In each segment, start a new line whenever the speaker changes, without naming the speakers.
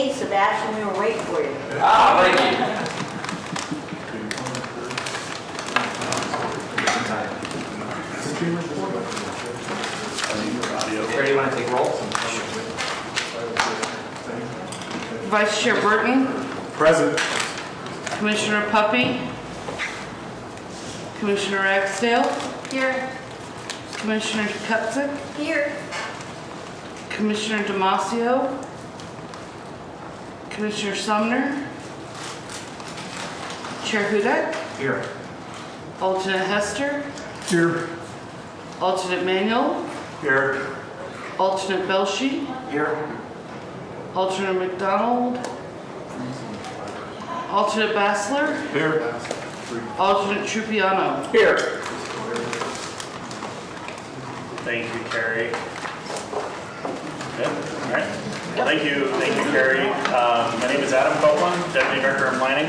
Hey, Sebastian, we were waiting for you.
Ah, thank you. Where do you want to take roll?
Vice Chair Burton,
Present.
Commissioner Puppy, Commissioner Ragsdale,
Here.
Commissioner Kupczyk,
Here.
Commissioner Damasio, Commissioner Sumner, Chair Hudak,
Here.
Alternate Hester,
Here.
Alternate Manuel,
Here.
Alternate Belshi,
Here.
Alternate McDonald, Alternate Bassler,
Here.
Alternate Trupiano.
Here.
Thank you, Carrie. Good. All right. Well, thank you, Carrie. My name is Adam Copeland, Deputy Director of Planning,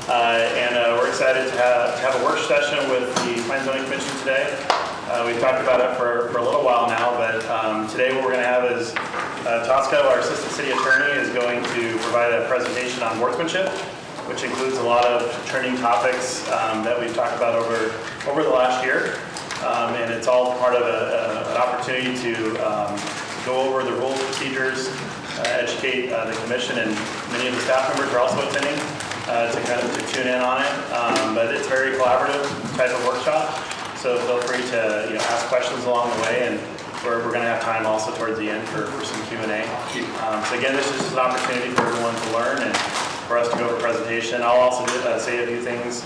and we're excited to have a work session with the Plan Zoning Commission today. We've talked about it for a little while now, but today what we're going to have is Tosca, our Assistant City Attorney, is going to provide a presentation on workmanship, which includes a lot of trending topics that we've talked about over the last year. And it's all part of an opportunity to go over the rules, procedures, educate the commission, and many of the staff members are also attending to tune in on it. But it's a very collaborative type of workshop, so feel free to ask questions along the way, and we're going to have time also towards the end for some Q&A. So again, this is just an opportunity for everyone to learn and for us to go over presentation. I'll also say a few things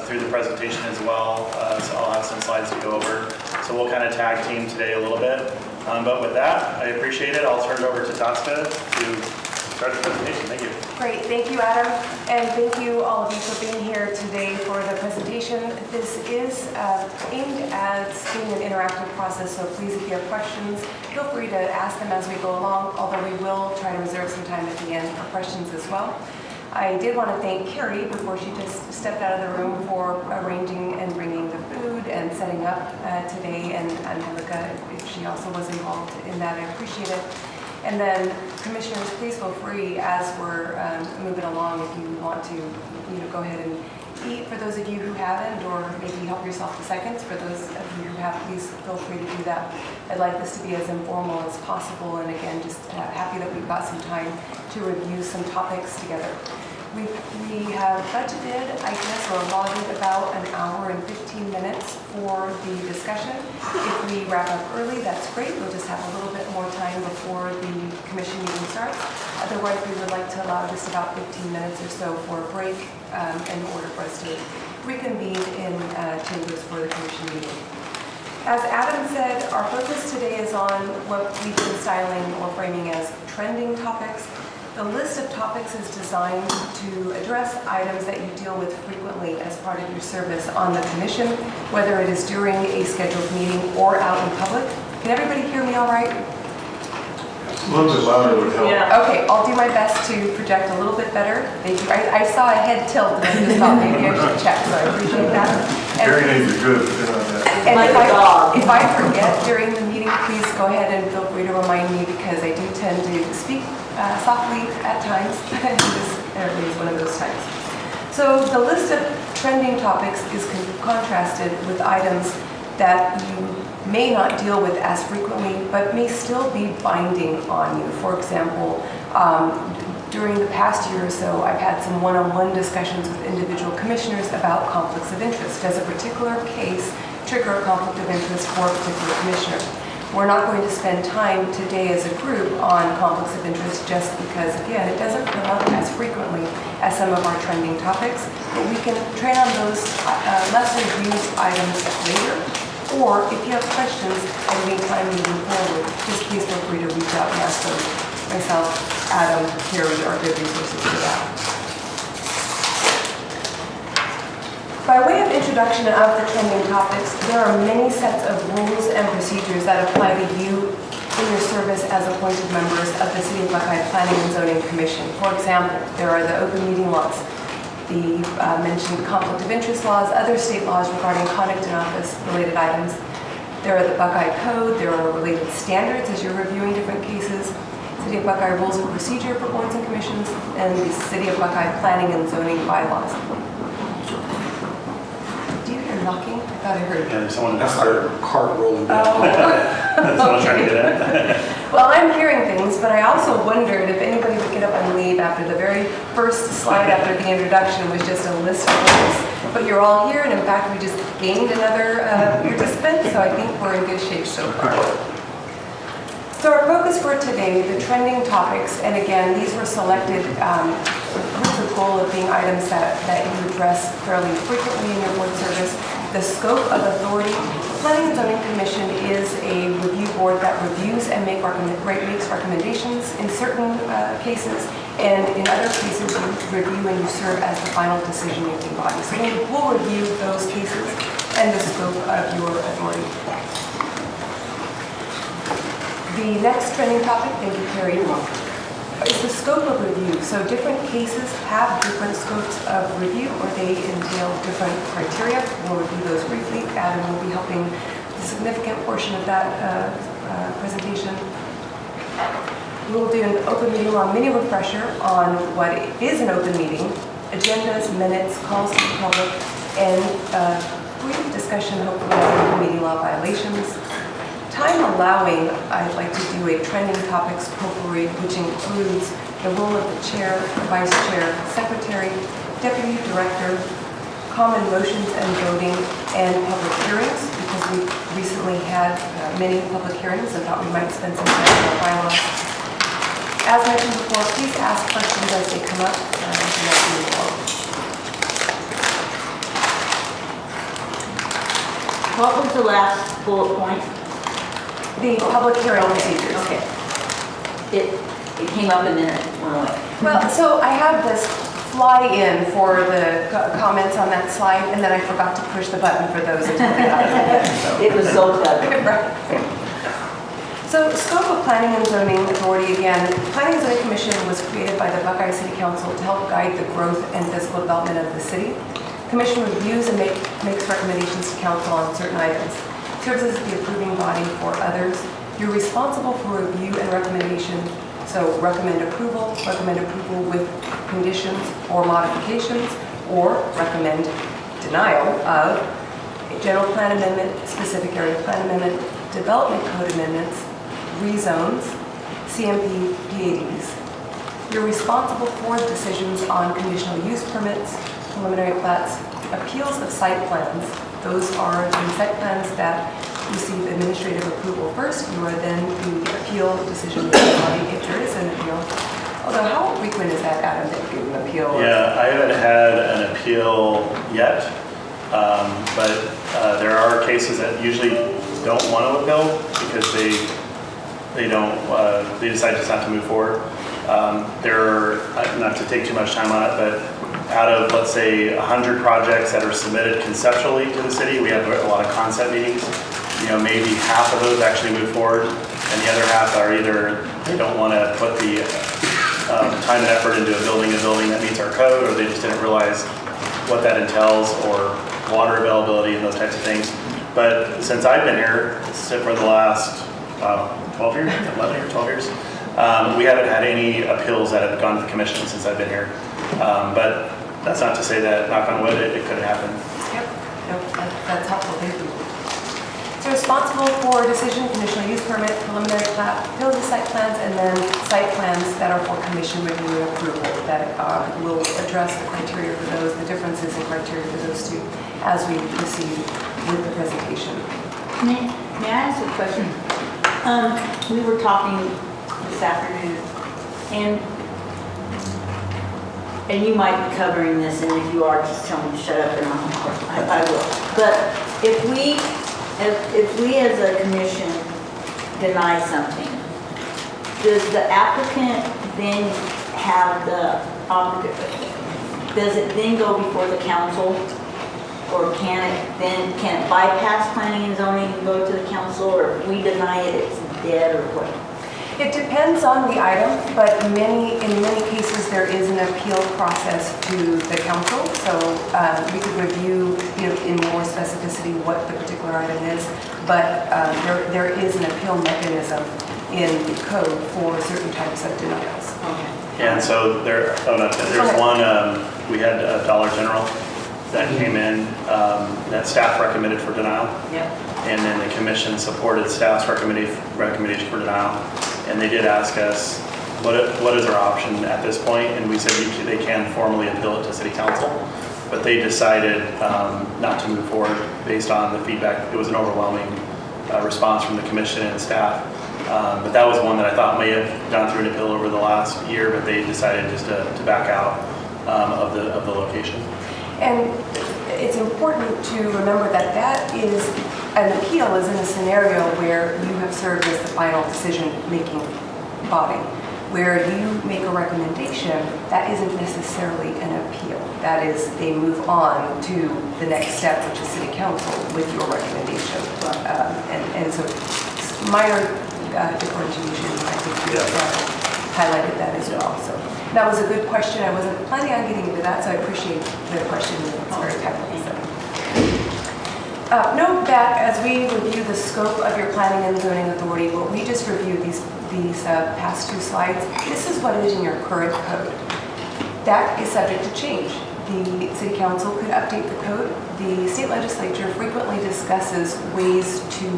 through the presentation as well, so I'll have some slides to go over. So we'll kind of tag team today a little bit. But with that, I appreciate it. I'll turn it over to Tosca to start the presentation. Thank you.
Great, thank you, Adam, and thank you all of you for being here today for the presentation. This is aimed at being an interactive process, so please, if you have questions, feel free to ask them as we go along, although we will try to reserve some time at the end for questions as well. I did want to thank Carrie before she just stepped out of the room for arranging and bringing the food and setting up today, and Helga, if she also was involved in that, I appreciate it. And then, commissioners, please feel free as we're moving along if you want to, go ahead and eat for those of you who haven't, or maybe help yourself to seconds for those of you who have. Please feel free to do that. I'd like this to be as informal as possible, and again, just happy that we've got some time to review some topics together. We have budgeted, I guess, or allotted about an hour and 15 minutes for the discussion. If we wrap up early, that's great. We'll just have a little bit more time before the commission meeting starts. Otherwise, we would like to allow just about 15 minutes or so for a break in order for us to reconvene in chambers for the commission meeting. As Adam said, our focus today is on what we've been styling or framing as trending topics. The list of topics is designed to address items that you deal with frequently as part of your service on the commission, whether it is during a scheduled meeting or out in public. Can everybody hear me all right?
A little bit louder would help.
Yeah.
Okay, I'll do my best to project a little bit better. Thank you. I saw a head tilt and I just thought maybe I should check, so I appreciate that.
Hearing aids are good, but they're not that.
And
Like a dog.
if I forget during the meeting, please go ahead and feel free to remind me, because I do tend to speak softly at times. This is one of those times. So the list of trending topics is contrasted with items that you may not deal with as frequently, but may still be binding on you. For example, during the past year or so, I've had some one-on-one discussions with individual commissioners about conflicts of interest. Does a particular case trigger a conflict of interest for a particular commissioner? We're not going to spend time today as a group on conflicts of interest just because, again, it doesn't come up as frequently as some of our trending topics, but we can train on those lesser used items later. Or if you have questions at any time moving forward, just please feel free to reach out and ask those. Myself, Adam, Carrie are good resources for that. By way of introduction of the trending topics, there are many sets of rules and procedures that apply to you in your service as appointed members of the City of Buckeye Planning and Zoning Commission. For example, there are the open meeting laws, the mentioned conflict of interest laws, other state laws regarding conduct in office related items. There are the Buckeye Code, there are related standards as you're reviewing different cases. City of Buckeye rules of procedure for boards and commissions, and the City of Buckeye planning and zoning bylaws. Do you hear knocking? I thought I heard.
Yeah, there's someone
That's their cart rolling down.
Oh.
someone trying to get in.
Well, I'm hearing things, but I also wondered if anybody would get up and leave after the very first slide after the introduction was just a list of names. But you're all here, and in fact, we just gained another participant, so I think we're in good shape so far. So our focus for today, the trending topics, and again, these were selected with the goal of being items that you address fairly frequently in your board service. The scope of authority. The Planning and Zoning Commission is a review board that reviews and makes recommendations in certain cases, and in other cases you review and you serve as the final decision-making body. So we'll review those cases and the scope of your authority. The next trending topic, thank you, Carrie, is the scope of review. So different cases have different scopes of review, or they entail different criteria. We'll review those briefly. Adam will be helping a significant portion of that presentation. We'll do an open meeting law mini refresher on what is an open meeting, agendas, minutes, calls to the public, and brief discussion, hopefully, on open meeting law violations. Time allowing, I'd like to do a trending topics potpourri, which includes the role of the chair, vice chair, secretary, deputy director, common motions and voting, and public hearings, because we recently had many public hearings and thought we might spend some time on our bylaws. As mentioned before, please ask questions as they come up.
What was the last bullet point?
The public hearing procedures.
Okay. It came up and then it went away.
Well, so I have this fly-in for the comments on that slide, and then I forgot to push the button for those until I got it.
It was so clever.
Right. So scope of planning and zoning authority, again, Planning and Zoning Commission was created by the Buckeye City Council to help guide the growth and physical development of the city. Commission reviews and makes recommendations to council on certain items. Serves as the approving body for others. You're responsible for review and recommendation. So recommend approval with conditions or modifications, or recommend denial of a general plan amendment, specific area plan amendment, development code amendments, rezones, CMP, PADs. You're responsible for decisions on conditional use permits, preliminary plats, appeals of site plans. Those are the site plans that receive administrative approval first. You are then the appeal decision making body if there is an appeal. Although, how frequent is that, Adam, that you appeal?
Yeah, I haven't had an appeal yet, but there are cases that usually don't want to appeal because they decide just not to move forward. Not to take too much time on it, but out of, let's say, 100 projects that are submitted conceptually to the city, we have a lot of concept meetings. Maybe half of those actually move forward, and the other half are either they don't want to put the time and effort into a building that meets our code, or they just didn't realize what that entails, or water availability and those types of things. But since I've been here, for the last 12 years, 11 or 12 years, we haven't had any appeals that have gone to the commission since I've been here. But that's not to say that, knock on wood, it could happen.
Yep, that's helpful, thank you. So responsible for decision, conditional use permit, preliminary plat, appeals of site plans, and then site plans that are for commission review and approval that will address the criteria for those, the differences in criteria for those two as we proceed with the presentation.
May I ask a question? We were talking this afternoon, and you might be covering this, and if you are, just tell me to shut up, and I will. But if we as a commission deny something, does the applicant then have does it then go before the council? Or can it bypass planning and zoning and go to the council, or if we deny it, it's dead, or what?
It depends on the item, but in many cases there is an appeal process to the council. So we could review, in more specificity what the particular item is, but there is an appeal mechanism in the code for certain types of denials.
Okay.
And so there's one, we had Dollar General that came in, that staff recommended for denial.
Yep.
And then the commission supported staff's recommendation for denial. And they did ask us, what is our option at this point? And we said they can formally appeal it to city council, but they decided not to move forward based on the feedback. It was an overwhelming response from the commission and staff. But that was one that I thought may have gone through an appeal over the last year, but they decided just to back out of the location.
And it's important to remember that an appeal is in a scenario where you have served as the final decision-making body. Where you make a recommendation, that isn't necessarily an appeal. That is, they move on to the next step, which is city council with your recommendation. And so minor differentiation, I think you highlighted that as well. So that was a good question. I wasn't planning on getting into that, so I appreciate the question. It's very technical. Note that as we review the scope of your planning and zoning authority, what we just reviewed these past two slides, this is what is in your current code. That is subject to change. The city council could update the code. The state legislature frequently discusses ways to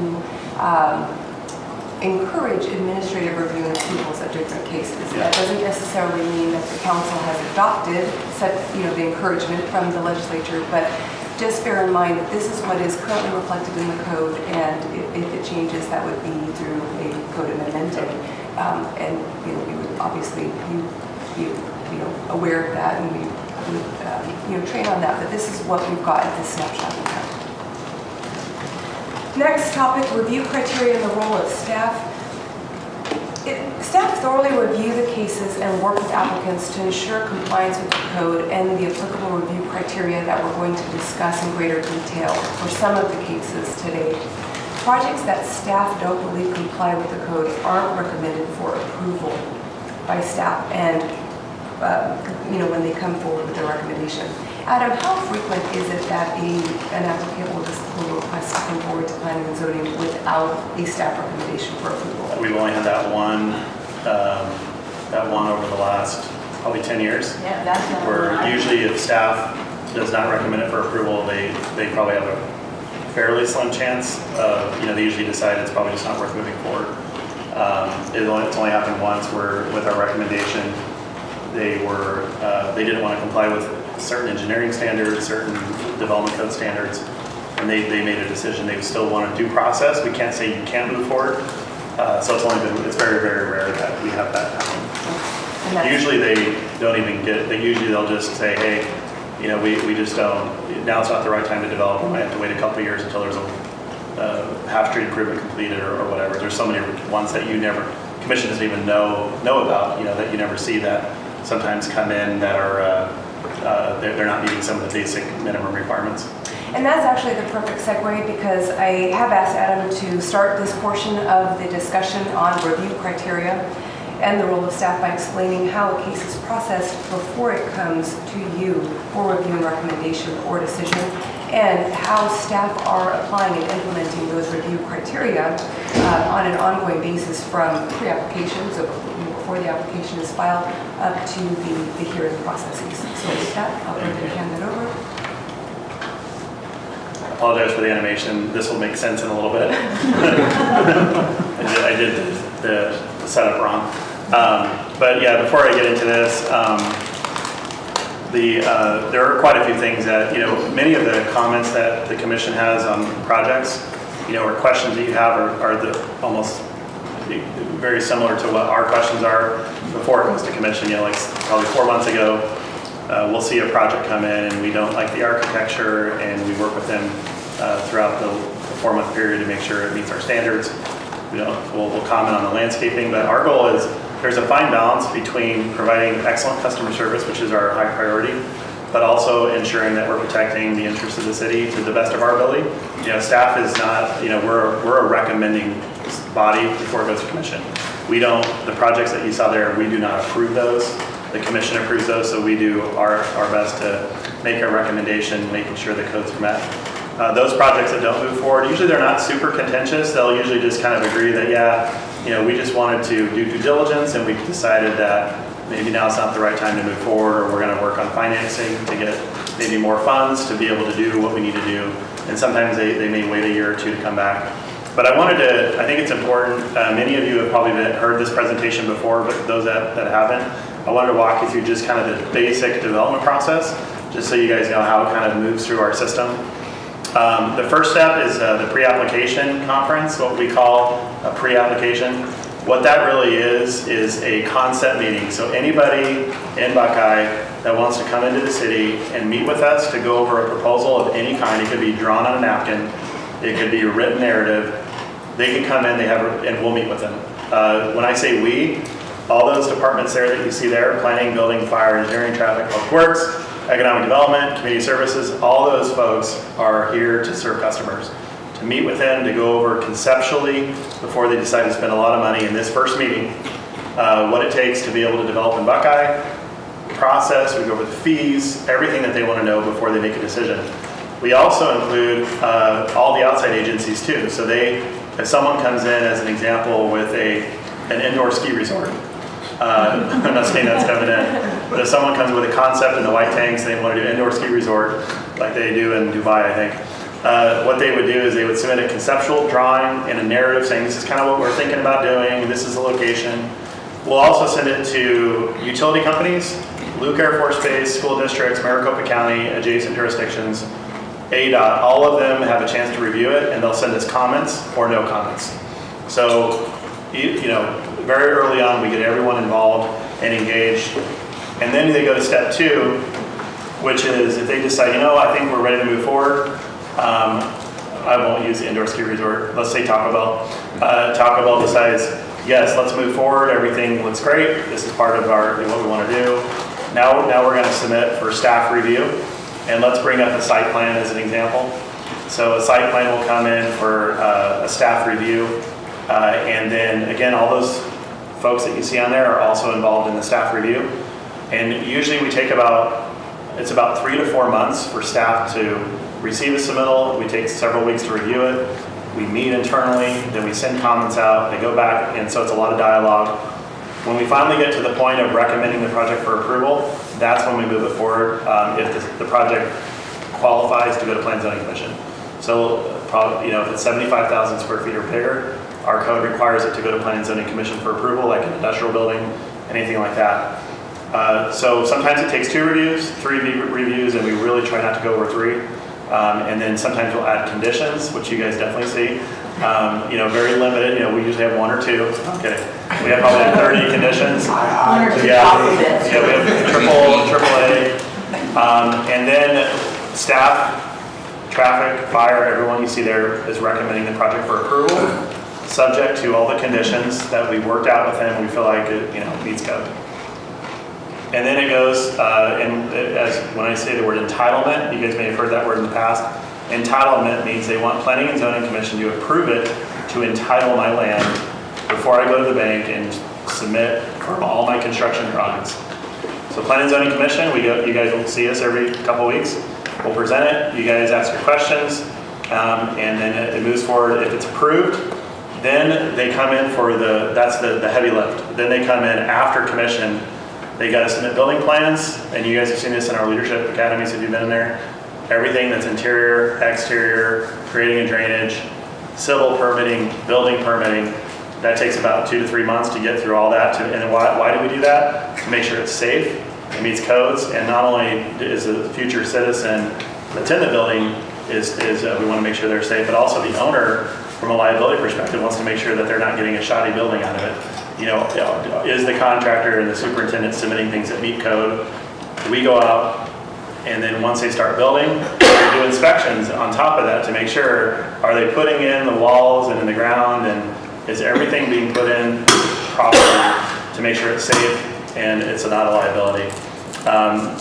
encourage administrative review and approvals of different cases. That doesn't necessarily mean that the council has adopted the encouragement from the legislature, but just bear in mind that this is what is currently reflected in the code, and if it changes, that would be through a code amendment. And we would obviously be aware of that, and we would train on that. But this is what we've got at this snapshot in time. Next topic: review criteria and the role of staff. Staff thoroughly review the cases and work with applicants to ensure compliance with the code and the applicable review criteria that we're going to discuss in greater detail for some of the cases today. Projects that staff don't believe comply with the code aren't recommended for approval by staff, and when they come forward with their recommendation. Adam, how frequent is it that an applicant will request to come forward to planning and zoning without a staff recommendation for approval?
We've only had that one over the last probably 10 years.
Yeah, that's not
Where usually if staff does not recommend it for approval, they probably have a fairly slim chance of, they usually decide it's probably just not worth moving forward. It's only happened once where with our recommendation, they didn't want to comply with certain engineering standards, certain development code standards, and they made a decision they still want to due process. We can't say you can't move forward. So it's very, very rare that we have that happen. Usually they don't even get it. They'll just say, hey, we just don't, now it's not the right time to develop. We might have to wait a couple of years until there's a half-street improvement completed or whatever. There's so many ones that commission doesn't even know about, that you never see that sometimes come in that are, they're not meeting some of the basic minimum requirements.
And that's actually the perfect segue, because I have asked Adam to start this portion of the discussion on review criteria and the role of staff by explaining how a case is processed before it comes to you for review and recommendation or decision, and how staff are applying and implementing those review criteria on an ongoing basis from pre-application, so before the application is filed, up to the hearing processes. So with that, I'll go ahead and hand it over.
I apologize for the animation. This will make sense in a little bit. I did the setup wrong. But yeah, before I get into this, there are quite a few things that, many of the comments that the commission has on projects, or questions that you have are almost very similar to what our questions are before it goes to commission. Like probably 4 months ago, we'll see a project come in and we don't like the architecture, and we work with them throughout the 4-month period to make sure it meets our standards. We'll comment on the landscaping, but our goal is there's a fine balance between providing excellent customer service, which is our high priority, but also ensuring that we're protecting the interests of the city to the best of our ability. Staff is not, we're a recommending body before it goes to commission. The projects that you saw there, we do not approve those. The commission approves those, so we do our best to make a recommendation, making sure the codes are met. Those projects that don't move forward, usually they're not super contentious. They'll usually just kind of agree that, we just wanted to do due diligence, and we decided that maybe now's not the right time to move forward, or we're going to work on financing to get maybe more funds to be able to do what we need to do. And sometimes they may wait a year or two to come back. But I think it's important, many of you have probably heard this presentation before, but those that haven't, I wanted to walk you through just kind of the basic development process, just so you guys know how it kind of moves through our system. The first step is the pre-application conference, what we call a pre-application. What that really is a concept meeting. So anybody in Buckeye that wants to come into the city and meet with us to go over a proposal of any kind, it could be drawn on a napkin, it could be a written narrative, they can come in, and we'll meet with them. When I say we, all those departments there that you see there, planning, building, fire, engineering, traffic, public works, economic development, community services, all those folks are here to serve customers. To meet with them, to go over conceptually, before they decide to spend a lot of money in this first meeting, what it takes to be able to develop in Buckeye, process, we go over the fees, everything that they want to know before they make a decision. We also include all the outside agencies too. So if someone comes in, as an example, with an indoor ski resort, I'm not saying that's coming in, but if someone comes with a concept in the white tanks, they want to do indoor ski resort, like they do in Dubai, I think. What they would do is they would submit a conceptual drawing and a narrative saying, this is kind of what we're thinking about doing, this is the location. We'll also send it to utility companies, Luke Air Force Base, school districts, Maricopa County, adjacent jurisdictions, ADOT, all of them have a chance to review it, and they'll send us comments or no comments. So, very early on, we get everyone involved and engaged. And then they go to step 2, which is if they decide, I think we're ready to move forward. I won't use the indoor ski resort. Let's say Taco Bell. Taco Bell decides, yes, let's move forward. Everything looks great. This is part of what we want to do. Now we're going to submit for staff review. And let's bring up a site plan as an example. So a site plan will come in for a staff review. And then again, all those folks that you see on there are also involved in the staff review. And usually it's about 3 to 4 months for staff to receive a submittal. We take several weeks to review it. We meet internally, then we send comments out, they go back, and so it's a lot of dialogue. When we finally get to the point of recommending the project for approval, that's when we move it forward if the project qualifies to go to Plan Zoning Commission. So if it's 75,000 square feet or bigger, our code requires it to go to Plan Zoning Commission for approval, like an industrial building, anything like that. So sometimes it takes 2 reviews, 3 reviews, and we really try not to go over 3. And then sometimes we'll add conditions, which you guys definitely see. Very limited. We usually have 1 or 2. I'm kidding. We have probably 30 conditions.
1 or 2
Yeah,
alphabets.
we have triple A. And then staff, traffic, fire, everyone you see there is recommending the project for approval, subject to all the conditions that we worked out with them. We feel like it meets code. And then it goes, when I say the word entitlement, you guys may have heard that word in the past. Entitlement means they want Planning and Zoning Commission to approve it to entitle my land before I go to the bank and submit for all my construction drawings. So Planning and Zoning Commission, you guys will see us every couple weeks. We'll present it, you guys ask your questions, and then it moves forward. If it's approved, then they come in for that's the heavy lift. Then they come in after commission. They got to submit building plans, and you guys have seen this in our leadership academies if you've been in there. Everything that's interior, exterior, creating a drainage, civil permitting, building permitting, that takes about 2 to 3 months to get through all that. And why do we do that? To make sure it's safe, it meets codes, and not only is the future citizen that's in the building we want to make sure they're safe, but also the owner, from a liability perspective, wants to make sure that they're not getting a shoddy building out of it. Is the contractor and the superintendent submitting things that meet code? We go out, and then once they start building, we do inspections on top of that to make sure, are they putting in the walls and in the ground, and is everything being put in properly to make sure it's safe and it's not a liability.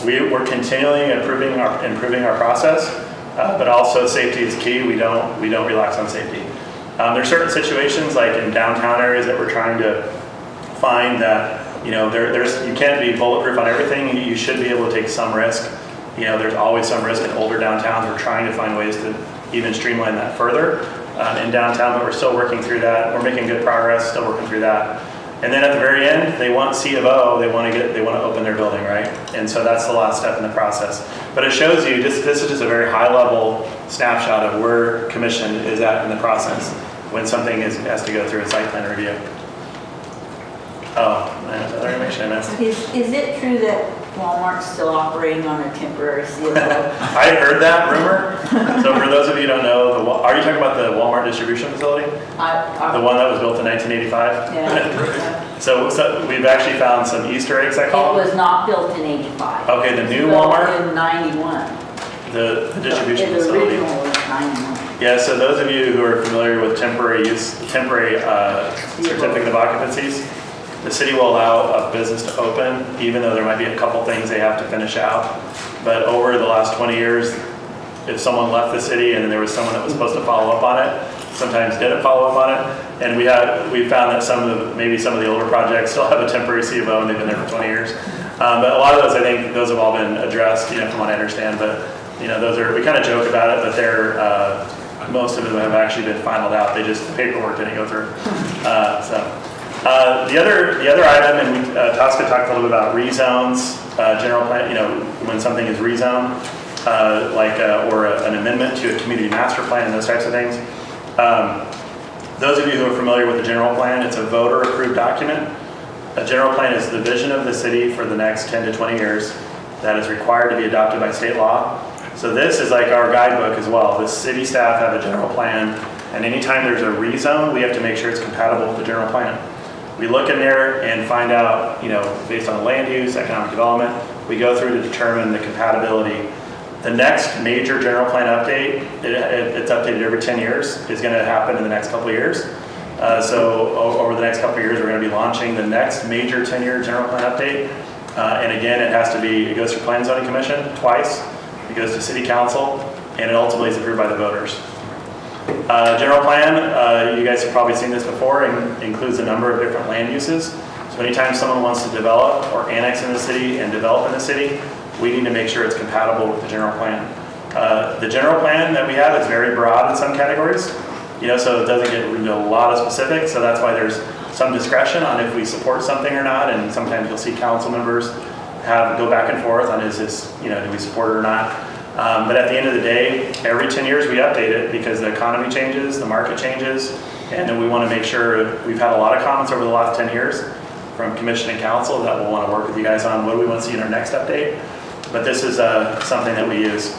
We're continually improving our process, but also safety is key. We don't relax on safety. There's certain situations, like in downtown areas, that we're trying to find that you can't be bulletproof on everything. You should be able to take some risk. There's always some risk in older downtowns. We're trying to find ways to even streamline that further in downtown, but we're still working through that. We're making good progress, still working through that. And then at the very end, they want C of O, they want to open their building, right? And so that's the last step in the process. But it shows you, this is just a very high level snapshot of where commission is at in the process when something has to go through a site plan review. Oh, man, other information I missed.
Is it true that Walmart's still operating on a temporary CFO?
I heard that rumor. So for those of you who don't know, are you talking about the Walmart distribution facility? The one that was built in 1985?
Yeah.
So we've actually found some Easter eggs, I
It
call them.
was not built in 85.
Okay, the new
Built
Walmart,
in 91.
the distribution
The
facility.
original was 91.
Yeah, so those of you who are familiar with temporary certificate of occupancies, the city will allow a business to open, even though there might be a couple things they have to finish out. But over the last 20 years, if someone left the city and there was someone that was supposed to follow up on it, sometimes didn't follow up on it. And we found that maybe some of the older projects still have a temporary CFO and they've been there for 20 years. But a lot of those, I think, those have all been addressed, from what I understand. But, we kind of joke about it, but most of them have actually been finalized out. The paperwork didn't go through. The other item, and Tosca talked a little bit about rezones, general plan, when something is rezoned, or an amendment to a community master plan and those types of things. Those of you who are familiar with the general plan, it's a voter approved document. A general plan is the vision of the city for the next 10 to 20 years that is required to be adopted by state law. So this is like our guidebook as well. The city staff have a general plan, and anytime there's a rezone, we have to make sure it's compatible with the general plan. We look in there and find out, based on the land use, economic development, we go through to determine the compatibility. The next major general plan update, it's updated every 10 years, is going to happen in the next couple of years. So over the next couple of years, we're going to be launching the next major 10-year general plan update. And again, it goes through Plan and Zoning Commission twice, it goes to City Council, and it ultimately is approved by the voters. General plan, you guys have probably seen this before, includes a number of different land uses. So anytime someone wants to develop or annex in the city and develop in the city, we need to make sure it's compatible with the general plan. The general plan that we have is very broad in some categories, so it doesn't get into a lot of specifics. So that's why there's some discretion on if we support something or not. And sometimes you'll see council members go back and forth on is this, do we support it or not? But at the end of the day, every 10 years we update it because the economy changes, the market changes, and we want to make sure. We've had a lot of comments over the last 10 years from commission and council that we'll want to work with you guys on what do we want to see in our next update. But this is something that we use.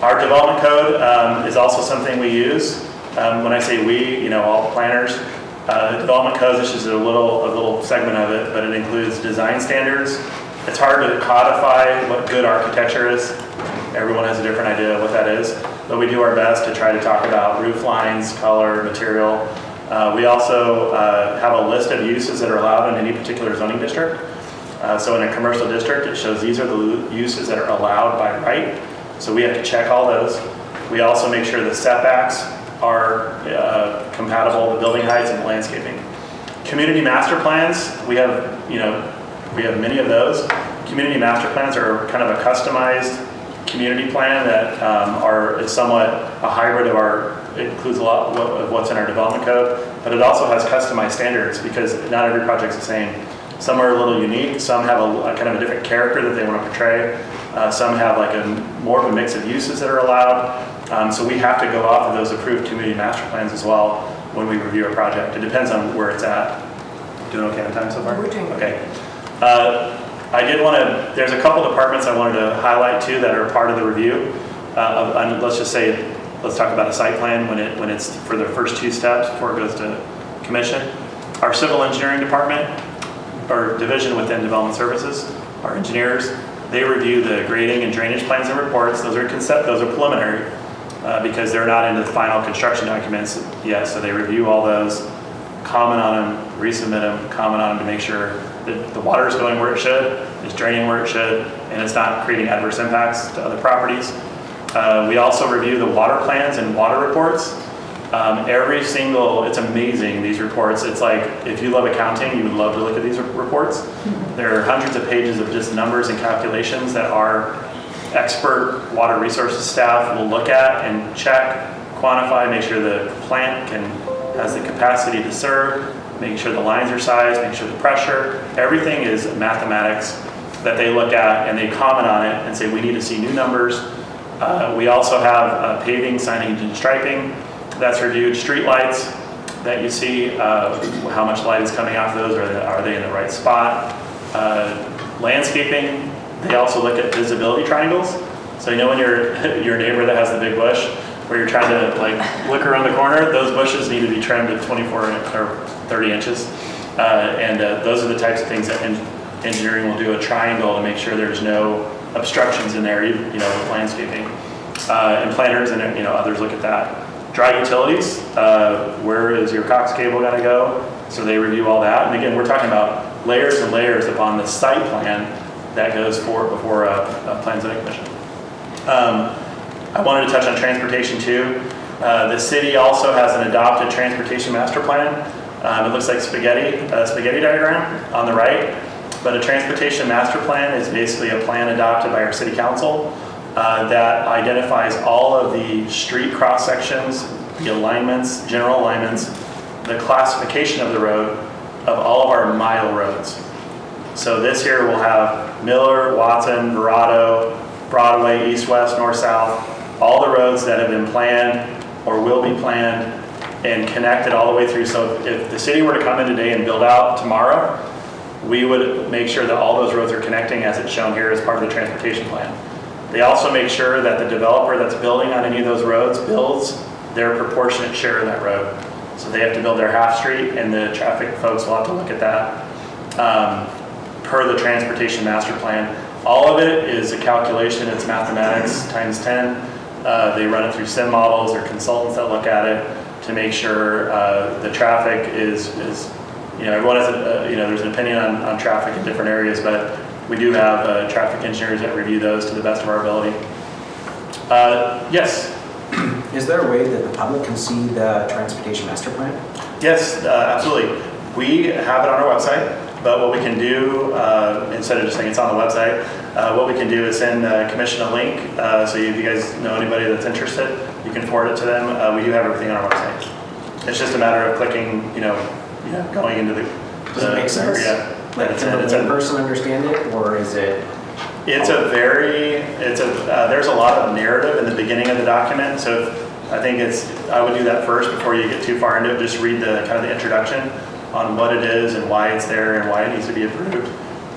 Our development code is also something we use. When I say we, all planners, development code, this is a little segment of it, but it includes design standards. It's hard to codify what good architecture is. Everyone has a different idea of what that is, but we do our best to try to talk about roof lines, color, material. We also have a list of uses that are allowed in any particular zoning district. So in a commercial district, it shows these are the uses that are allowed by right. So we have to check all those. We also make sure the setbacks are compatible with building heights and landscaping. Community master plans, we have many of those. Community master plans are kind of a customized community plan that is somewhat a hybrid of it includes a lot of what's in our development code, but it also has customized standards because not every project's the same. Some are a little unique, some have a kind of a different character that they want to portray. Some have more of a mix of uses that are allowed. So we have to go off of those approved community master plans as well when we review a project. It depends on where it's at. Doing okay on time so far?
We're doing good.
Okay. There's a couple departments I wanted to highlight too that are part of the review. Let's talk about a site plan when it's for the first two steps before it goes to commission. Our civil engineering department, or division within development services, our engineers, they review the grading and drainage plans and reports. Those are preliminary because they're not into the final construction documents yet. So they review all those, comment on them, resubmit them, comment on them to make sure that the water is going where it should, it's draining where it should, and it's not creating adverse impacts to other properties. We also review the water plans and water reports. It's amazing, these reports. It's like, if you love accounting, you would love to look at these reports. There are hundreds of pages of just numbers and calculations that our expert water resources staff will look at and check, quantify, make sure the plant has the capacity to serve, making sure the lines are sized, making sure the pressure, everything is mathematics that they look at and they comment on it and say, we need to see new numbers. We also have paving, signage, and striping that's reviewed. Street lights that you see, how much light is coming off those, are they in the right spot? Landscaping, they also look at visibility triangles. So you know when your neighbor that has the big bush, where you're trying to like look around the corner, those bushes need to be trimmed to 24 or 30 inches. Those are the types of things that engineering will do a triangle to make sure there's no obstructions in there, with landscaping. And planners and others look at that. Dry utilities, where is your coax cable gonna go? So they review all that. And again, we're talking about layers and layers upon the site plan that goes before a plan zoning commission. I wanted to touch on transportation too. The city also has an adopted transportation master plan. It looks like a spaghetti diagram on the right, but a transportation master plan is basically a plan adopted by our city council that identifies all of the street cross sections, the alignments, general alignments, the classification of the road of all of our mile roads. So this year we'll have Miller, Watson, Verado, Broadway, East, West, North, South, all the roads that have been planned or will be planned and connected all the way through. So if the city were to come in today and build out tomorrow, we would make sure that all those roads are connecting as it's shown here as part of the transportation plan. They also make sure that the developer that's building on any of those roads builds their proportionate share of that road. So they have to build their half street, and the traffic folks will have to look at that per the transportation master plan. All of it is a calculation, it's mathematics times 10. They run it through sim models or consultants that look at it to make sure the traffic is everyone has there's an opinion on traffic in different areas, but we do have traffic engineers that review those to the best of our ability. Yes?
Is there a way that the public can see the transportation master plan?
Yes, absolutely. We have it on our website, but what we can do, instead of just saying it's on the website, what we can do is send the commission a link. So if you guys know anybody that's interested, you can forward it to them. We do have everything on our website. It's just a matter of clicking, going into the...
Does it make sense?
Yeah.
Like, can the layperson understand it, or is it?
There's a lot of narrative in the beginning of the document. So I would do that first before you get too far into it. Just read the kind of the introduction on what it is and why it's there and why it needs to be approved.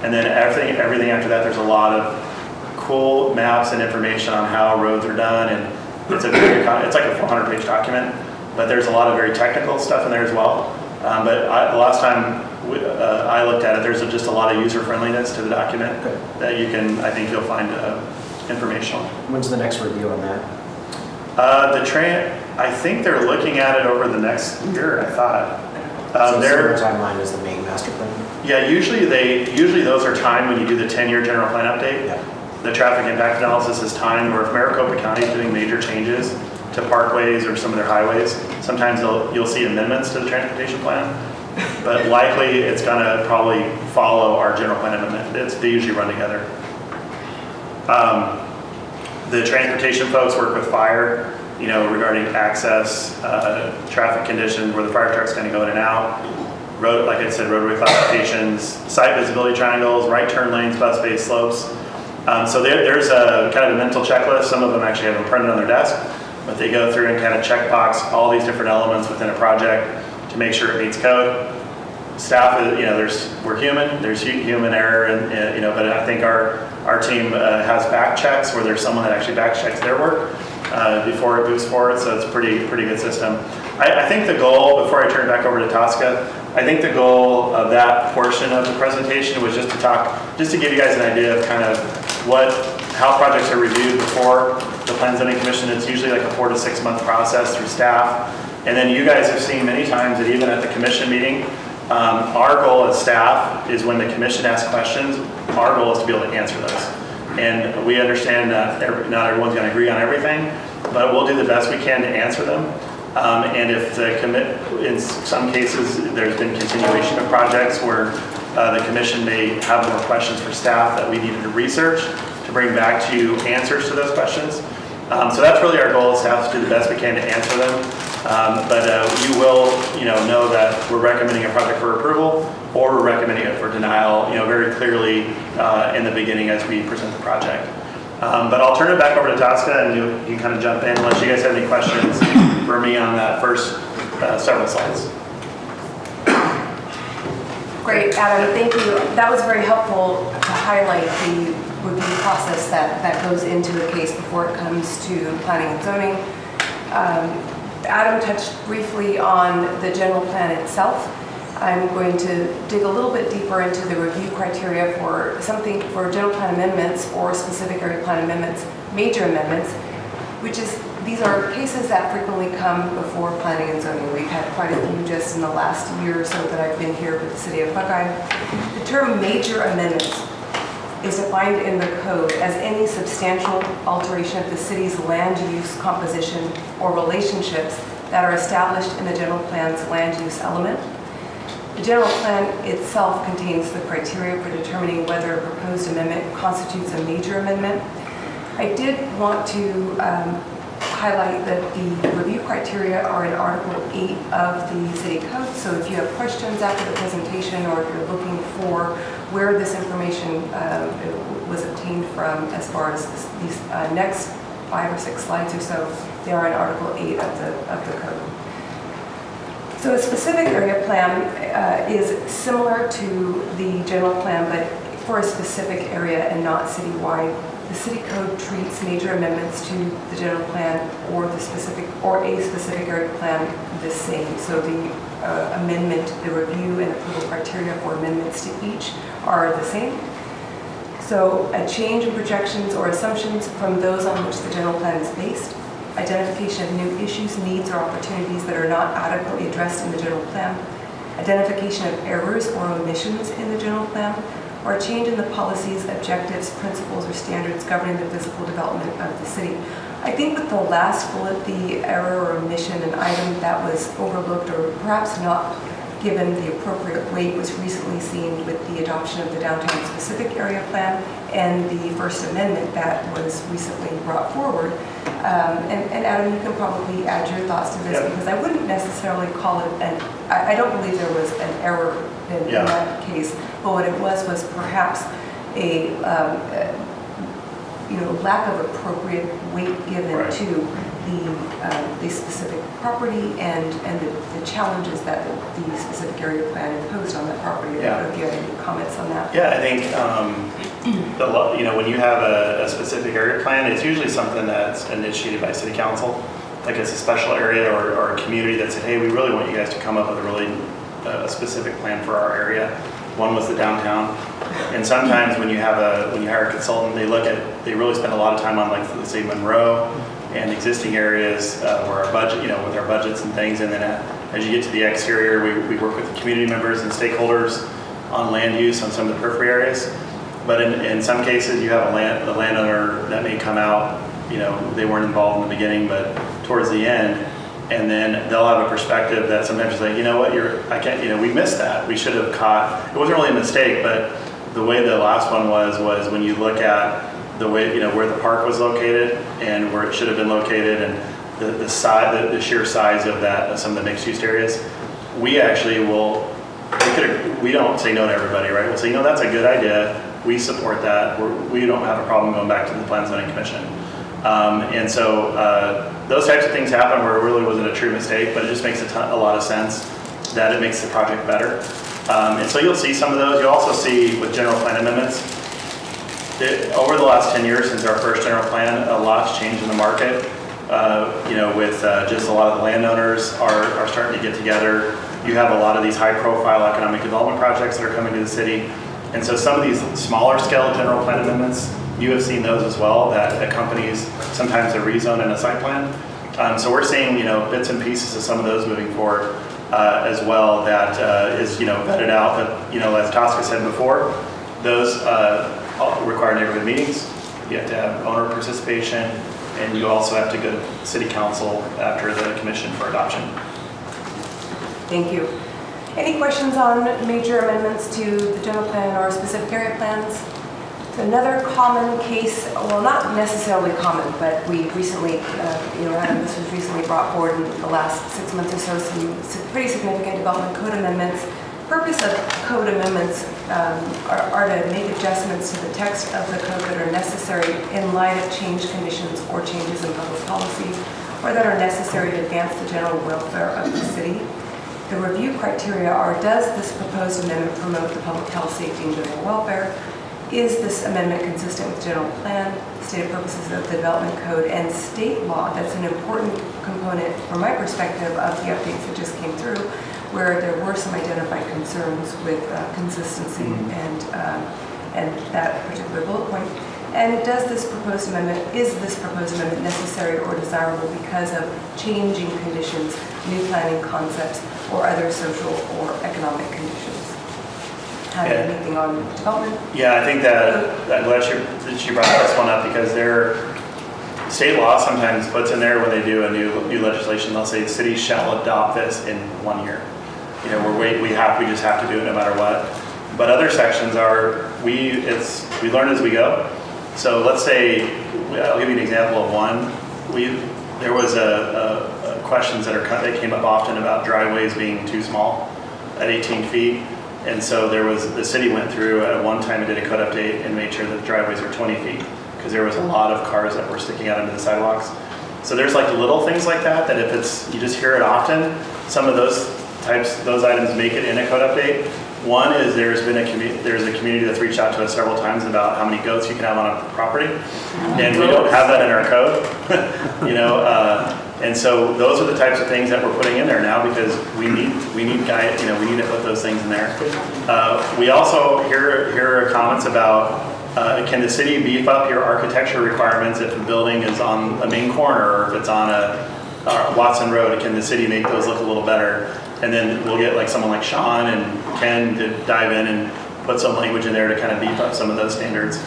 And then everything after that, there's a lot of cool maps and information on how roads are done. And it's like a 400-page document, but there's a lot of very technical stuff in there as well. The last time I looked at it, there's just a lot of user-friendliness to the document that I think you'll find informational.
When's the next review on that?
I think they're looking at it over the next year, I thought.
So similar timeline as the main master plan?
Yeah, usually those are timed when you do the 10-year general plan update.
Yeah.
The traffic impact analysis is timed, or if Maricopa County is doing major changes to parkways or some of their highways, sometimes you'll see amendments to the transportation plan, but likely it's gonna probably follow our general plan amendment. They usually run together. The transportation folks work with fire, regarding access, traffic conditions, where the fire truck's gonna go in and out, like I said, roadway classifications, site visibility triangles, right turn lanes, bus base slopes. So there's a kind of a mental checklist. Some of them actually have them printed on their desk, but they go through and kind of check box all these different elements within a project to make sure it meets code. Staff, we're human. There's human error, and but I think our team has back checks where there's someone that actually back checks their work before it moves forward. So it's a pretty good system. I think the goal, before I turn it back over to Tosca, I think the goal of that portion of the presentation was just to give you guys an idea of kind of how projects are reviewed before the Plan Zoning Commission. It's usually like a 4 to 6 month process through staff. And then you guys have seen many times that even at the commission meeting, our goal as staff is when the commission asks questions, our goal is to be able to answer those. And we understand that not everyone's going to agree on everything, but we'll do the best we can to answer them. And if in some cases, there's been continuation of projects where the commission may have more questions for staff that we needed to research to bring back to you answers to those questions. So that's really our goal, is to have to do the best we can to answer them. But you will, know that we're recommending a project for approval, or we're recommending it for denial, very clearly in the beginning as we present the project. But I'll turn it back over to Tosca, and you can kind of jump in unless you guys have any questions for me on that first several slides.
Great, Adam, thank you. That was very helpful to highlight the review process that goes into a case before it comes to planning and zoning. Adam touched briefly on the general plan itself. I'm going to dig a little bit deeper into the review criteria for general plan amendments or specific area plan amendments, major amendments, these are cases that frequently come before planning and zoning. We've had quite a few just in the last year or so that I've been here with the city of Buckeye. The term major amendments is defined in the code as any substantial alteration of the city's land use composition or relationships that are established in the general plan's land use element. The general plan itself contains the criteria for determining whether a proposed amendment constitutes a major amendment. I did want to highlight that the review criteria are in Article 8 of the City Code. So if you have questions after the presentation, or if you're looking for where this information was obtained from, as far as these next 5 or 6 slides or so, they are in Article 8 of the code. So a specific area plan is similar to the general plan, but for a specific area and not citywide. The city code treats major amendments to the general plan or a specific area plan the same. So the amendment, the review and approval criteria for amendments to each are the same. So a change in projections or assumptions from those on which the general plan is based, identification of new issues, needs, or opportunities that are not adequately addressed in the general plan, identification of errors or omissions in the general plan, or a change in the policies, objectives, principles, or standards governing the physical development of the city. I think with the last bullet, the error or omission, an item that was overlooked or perhaps not given the appropriate weight, was recently seen with the adoption of the downtown specific area plan and the First Amendment that was recently brought forward. And Adam, you can probably add your thoughts to this, because I wouldn't necessarily call it I don't believe there was an error in that case, but what it was perhaps a lack of appropriate weight given to the specific property and the challenges that the specific area plan imposed on that property. I don't know if you have any comments on that.
Yeah, I think when you have a specific area plan, it's usually something that's initiated by city council. Like it's a special area or a community that said, hey, we really want you guys to come up with a really specific plan for our area. One was the downtown. And sometimes when you hire a consultant, they really spend a lot of time on, like, let's say Monroe and existing areas where our budget, with our budgets and things. And then as you get to the exterior, we work with the community members and stakeholders on land use on some of the periphery areas. But in some cases, you have the landowner that may come out, they weren't involved in the beginning, but towards the end, and then they'll have a perspective that sometimes is like, we missed that. We should have caught, it wasn't really a mistake, but the way the last one was when you look at the way, where the park was located and where it should have been located, and the size, the sheer size of that, of some of the mixed use areas, we actually we don't say no to everybody, right? We'll say, that's a good idea. We support that. We don't have a problem going back to the Plan Zoning Commission. And so those types of things happen where it really wasn't a true mistake, but it just makes a lot of sense that it makes the project better. And so you'll see some of those. You'll also see with general plan amendments, over the last 10 years since our first general plan, a lot's changed in the market. With just a lot of the landowners are starting to get together. You have a lot of these high-profile economic development projects that are coming to the city. And so some of these smaller scale general plan amendments, you have seen those as well, that accompanies sometimes a rezone and a site plan. So we're seeing, bits and pieces of some of those moving forward as well that is, vetted out. But, as Tosca said before, those require neighborhood meetings. You have to have owner participation, and you also have to go to city council after the commission for adoption.
Thank you. Any questions on major amendments to the general plan or specific area plans? Another common case, well, not necessarily common, but we recently, Adam, this was recently brought forward in the last 6 months or so, some pretty significant development code amendments. Purpose of code amendments are to make adjustments to the text of the code that are necessary in light of changed conditions or changes in public policy, or that are necessary to advance the general welfare of the city. The review criteria are, does this proposed amendment promote the public health, safety, and general welfare? Is this amendment consistent with general plan, stated purposes of the development code, and state law? That's an important component from my perspective of the updates that just came through, where there were some identified concerns with consistency and that particular bullet point. And is this proposed amendment necessary or desirable because of changing conditions, new planning concepts, or other social or economic conditions? Have anything on development?
Yeah, I think that I'm glad she brought this one up, because their state law sometimes puts in there when they do a new legislation, they'll say cities shall adopt this in 1 year. We just have to do it no matter what. But other sections are, we learn as we go. So let's say, I'll give you an example of one. There was questions that came up often about driveways being too small at 18 feet. And so the city went through at one time and did a code update and made sure that the driveways were 20 feet, because there was a lot of cars that were sticking out into the sidewalks. So there's like little things like that if you just hear it often, some of those items make it in a code update. One is there's a community that's reached out to us several times about how many goats you can have on a property, and we don't have that in our code. And so those are the types of things that we're putting in there now, because we need to put those things in there. We also hear comments about can the city beef up your architecture requirements if the building is on a main corner, or if it's on a Watson Road? Can the city make those look a little better? And then we'll get someone like Sean and Ken to dive in and put some language in there to kind of beef up some of those standards.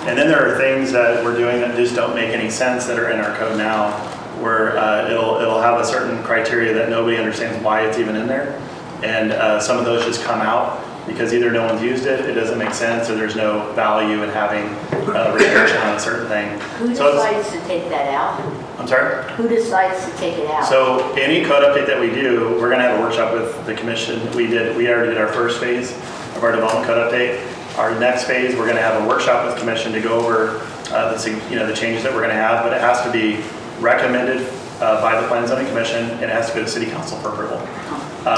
And then there are things that we're doing that just don't make any sense that are in our code now, where it'll have a certain criteria that nobody understands why it's even in there. And some of those just come out because either no one's used it doesn't make sense, or there's no value in having a restriction on a certain thing.
Who decides to take that out?
I'm sorry?
Who decides to take it out?
So any code update that we do, we're gonna have a workshop with the commission. We already did our first phase of our development code update. Our next phase, we're gonna have a workshop with commission to go over the changes that we're gonna have, but it has to be recommended by the Plan and Zoning Commission, and it has to go to City Council for approval.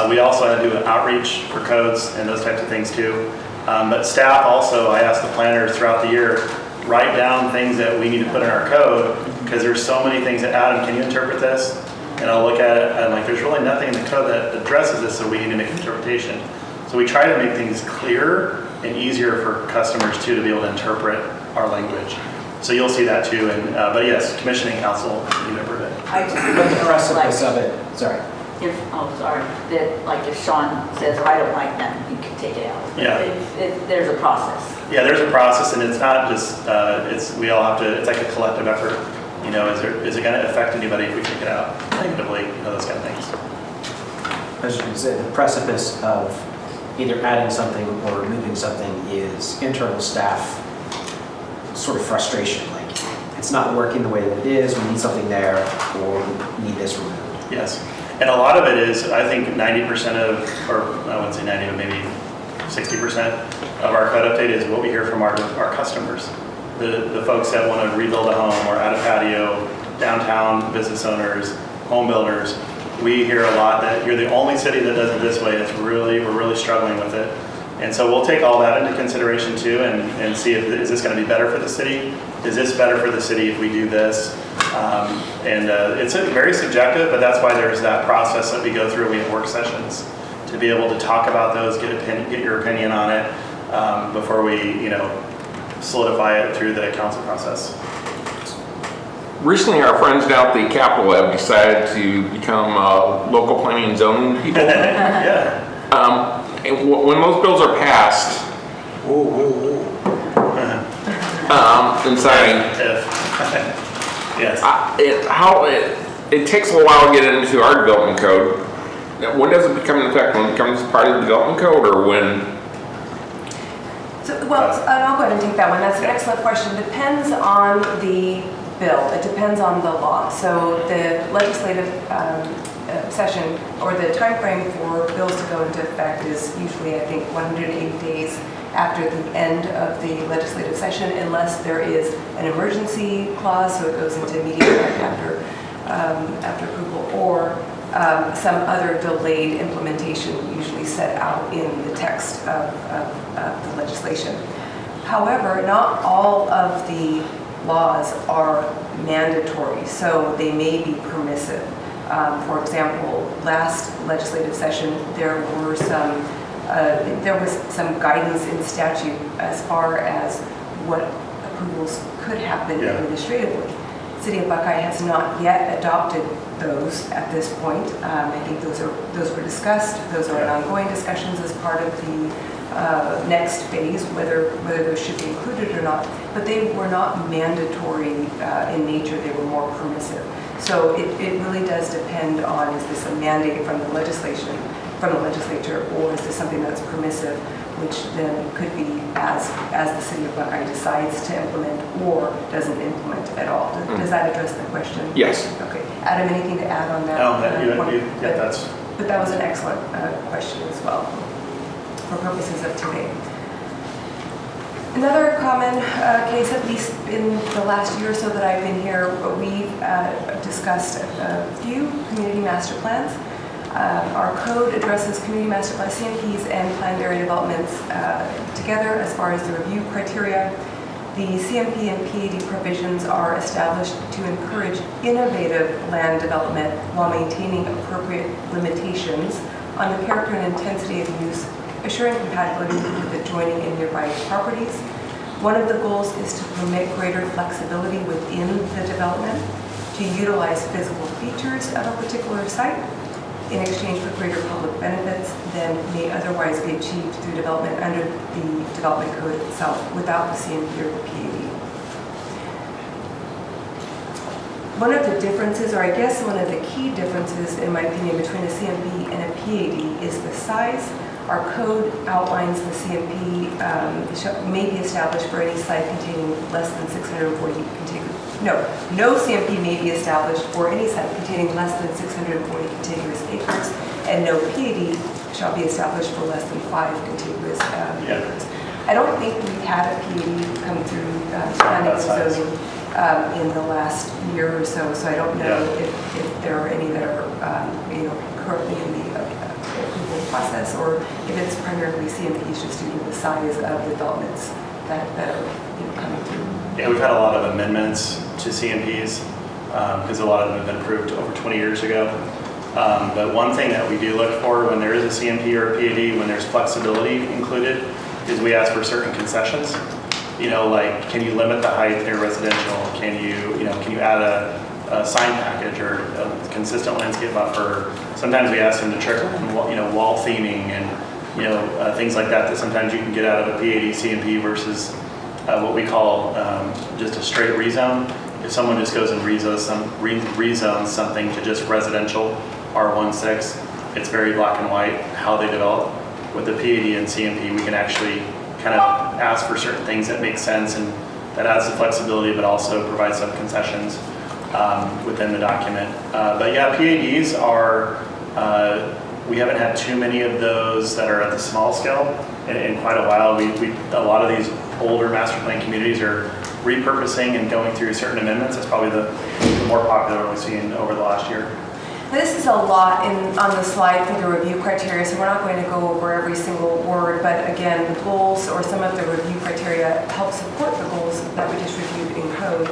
We also had to do an outreach for codes and those types of things too. But staff also, I asked the planners throughout the year, write down things that we need to put in our code, because there's so many things that, Adam, can you interpret this? And I'll look at it, and I'm like, there's really nothing in the code that addresses this, so we need to make an interpretation. So we try to make things clearer and easier for customers too, to be able to interpret our language. So you'll see that too. But yes, commission and council need to approve it.
I just
But the precipice of it, sorry.
if Sean says, I don't like that, you can take it out.
Yeah.
There's a process.
Yeah, there's a process, and it's not just, we all have to, it's like a collective effort. Is it going to affect anybody if we take it out negatively, those kind of things.
I was going to say, the precipice of either adding something or removing something is internal staff sort of frustration. Like, it's not working the way that it is, we need something there, or we need this removed.
Yes. And a lot of it is, I think 90% of, or I wouldn't say 90, but maybe 60% of our code update is what we hear from our customers. The folks that want to rebuild a home or add a patio, downtown business owners, home builders. We hear a lot that you're the only city that does it this way. We're really struggling with it. And so we'll take all that into consideration too, and see is this going to be better for the city? Is this better for the city if we do this? It's very subjective, but that's why there's that process that we go through. We have work sessions to be able to talk about those, get your opinion on it before we, solidify it through the council process.
Recently, our friends down at the Capitol have decided to become local planning and zoning people.
Yeah.
And when those bills are passed, and signed,
Yes.
it takes a while to get into our development code. When does it become in effect? When it becomes part of the development code, or when?
Well, and I'll go ahead and take that one. That's an excellent question. Depends on the bill. It depends on the law. So the legislative session or the time frame for bills to go into effect is usually, I think, 180 days after the end of the legislative session, unless there is an emergency clause, so it goes into immediate effect after approval, or some other delayed implementation usually set out in the text of the legislation. However, not all of the laws are mandatory, so they may be permissive. For example, last legislative session, there was some guidance in statute as far as what approvals could happen administratively. City of Buckeye has not yet adopted those at this point. I think those were discussed. Those are in ongoing discussions as part of the next phase, whether those should be included or not. But they were not mandatory in nature. They were more permissive. So it really does depend on, is this a mandate from the legislature, or is this something that's permissive, which then could be as the City of Buckeye decides to implement or doesn't implement at all. Does that address the question?
Yes.
Okay. Adam, anything to add on that?
That's.
But that was an excellent question as well, for purposes of today. Another common case, at least in the last year or so that I've been here, we've discussed a few community master plans. Our code addresses community master plans, CMPs, and planned area developments together as far as the review criteria. The CMP and PAD provisions are established to encourage innovative land development while maintaining appropriate limitations on the character and intensity of use, assuring compatibility with adjoining and nearby properties. One of the goals is to permit greater flexibility within the development to utilize physical features of a particular site in exchange for greater public benefits than may otherwise be achieved through development under the development code itself without the CMP or the PAD. One of the differences, or I guess one of the key differences in my opinion between a CMP and a PAD is the size. Our code outlines the CMP may be established for any site containing less than 640 contiguous. No CMP may be established for any site containing less than 640 contiguous acres, and no PAD shall be established for less than 5 contiguous acres. I don't think we've had a PAD come through planning and zoning in the last year or so, so I don't know if there are any that are currently in the approval process, or if it's primarily CMPs just due to the size of developments that are coming through.
Yeah, we've had a lot of amendments to CMPs because a lot of them have been approved over 20 years ago. But one thing that we do look for when there is a CMP or a PAD, when there's flexibility included, is we ask for certain concessions. Like, can you limit the height in your residential? Can you add a sign package or a consistent landscape buffer? Sometimes we ask them to trickle in, wall theming and things like that sometimes you can get out of a PAD CMP versus what we call just a straight rezone. If someone just goes and rezones something to just residential R16, it's very black and white how they develop. With the PAD and CMP, we can actually kind of ask for certain things that make sense, and that adds the flexibility, but also provides some concessions within the document. But yeah, PADs are, we haven't had too many of those that are at the small scale in quite a while. A lot of these older master plan communities are repurposing and going through certain amendments. That's probably the more popular we've seen over the last year.
This is a lot on the slide for the review criteria, so we're not going to go over every single word, but again, the goals or some of the review criteria help support the goals that we just reviewed in code.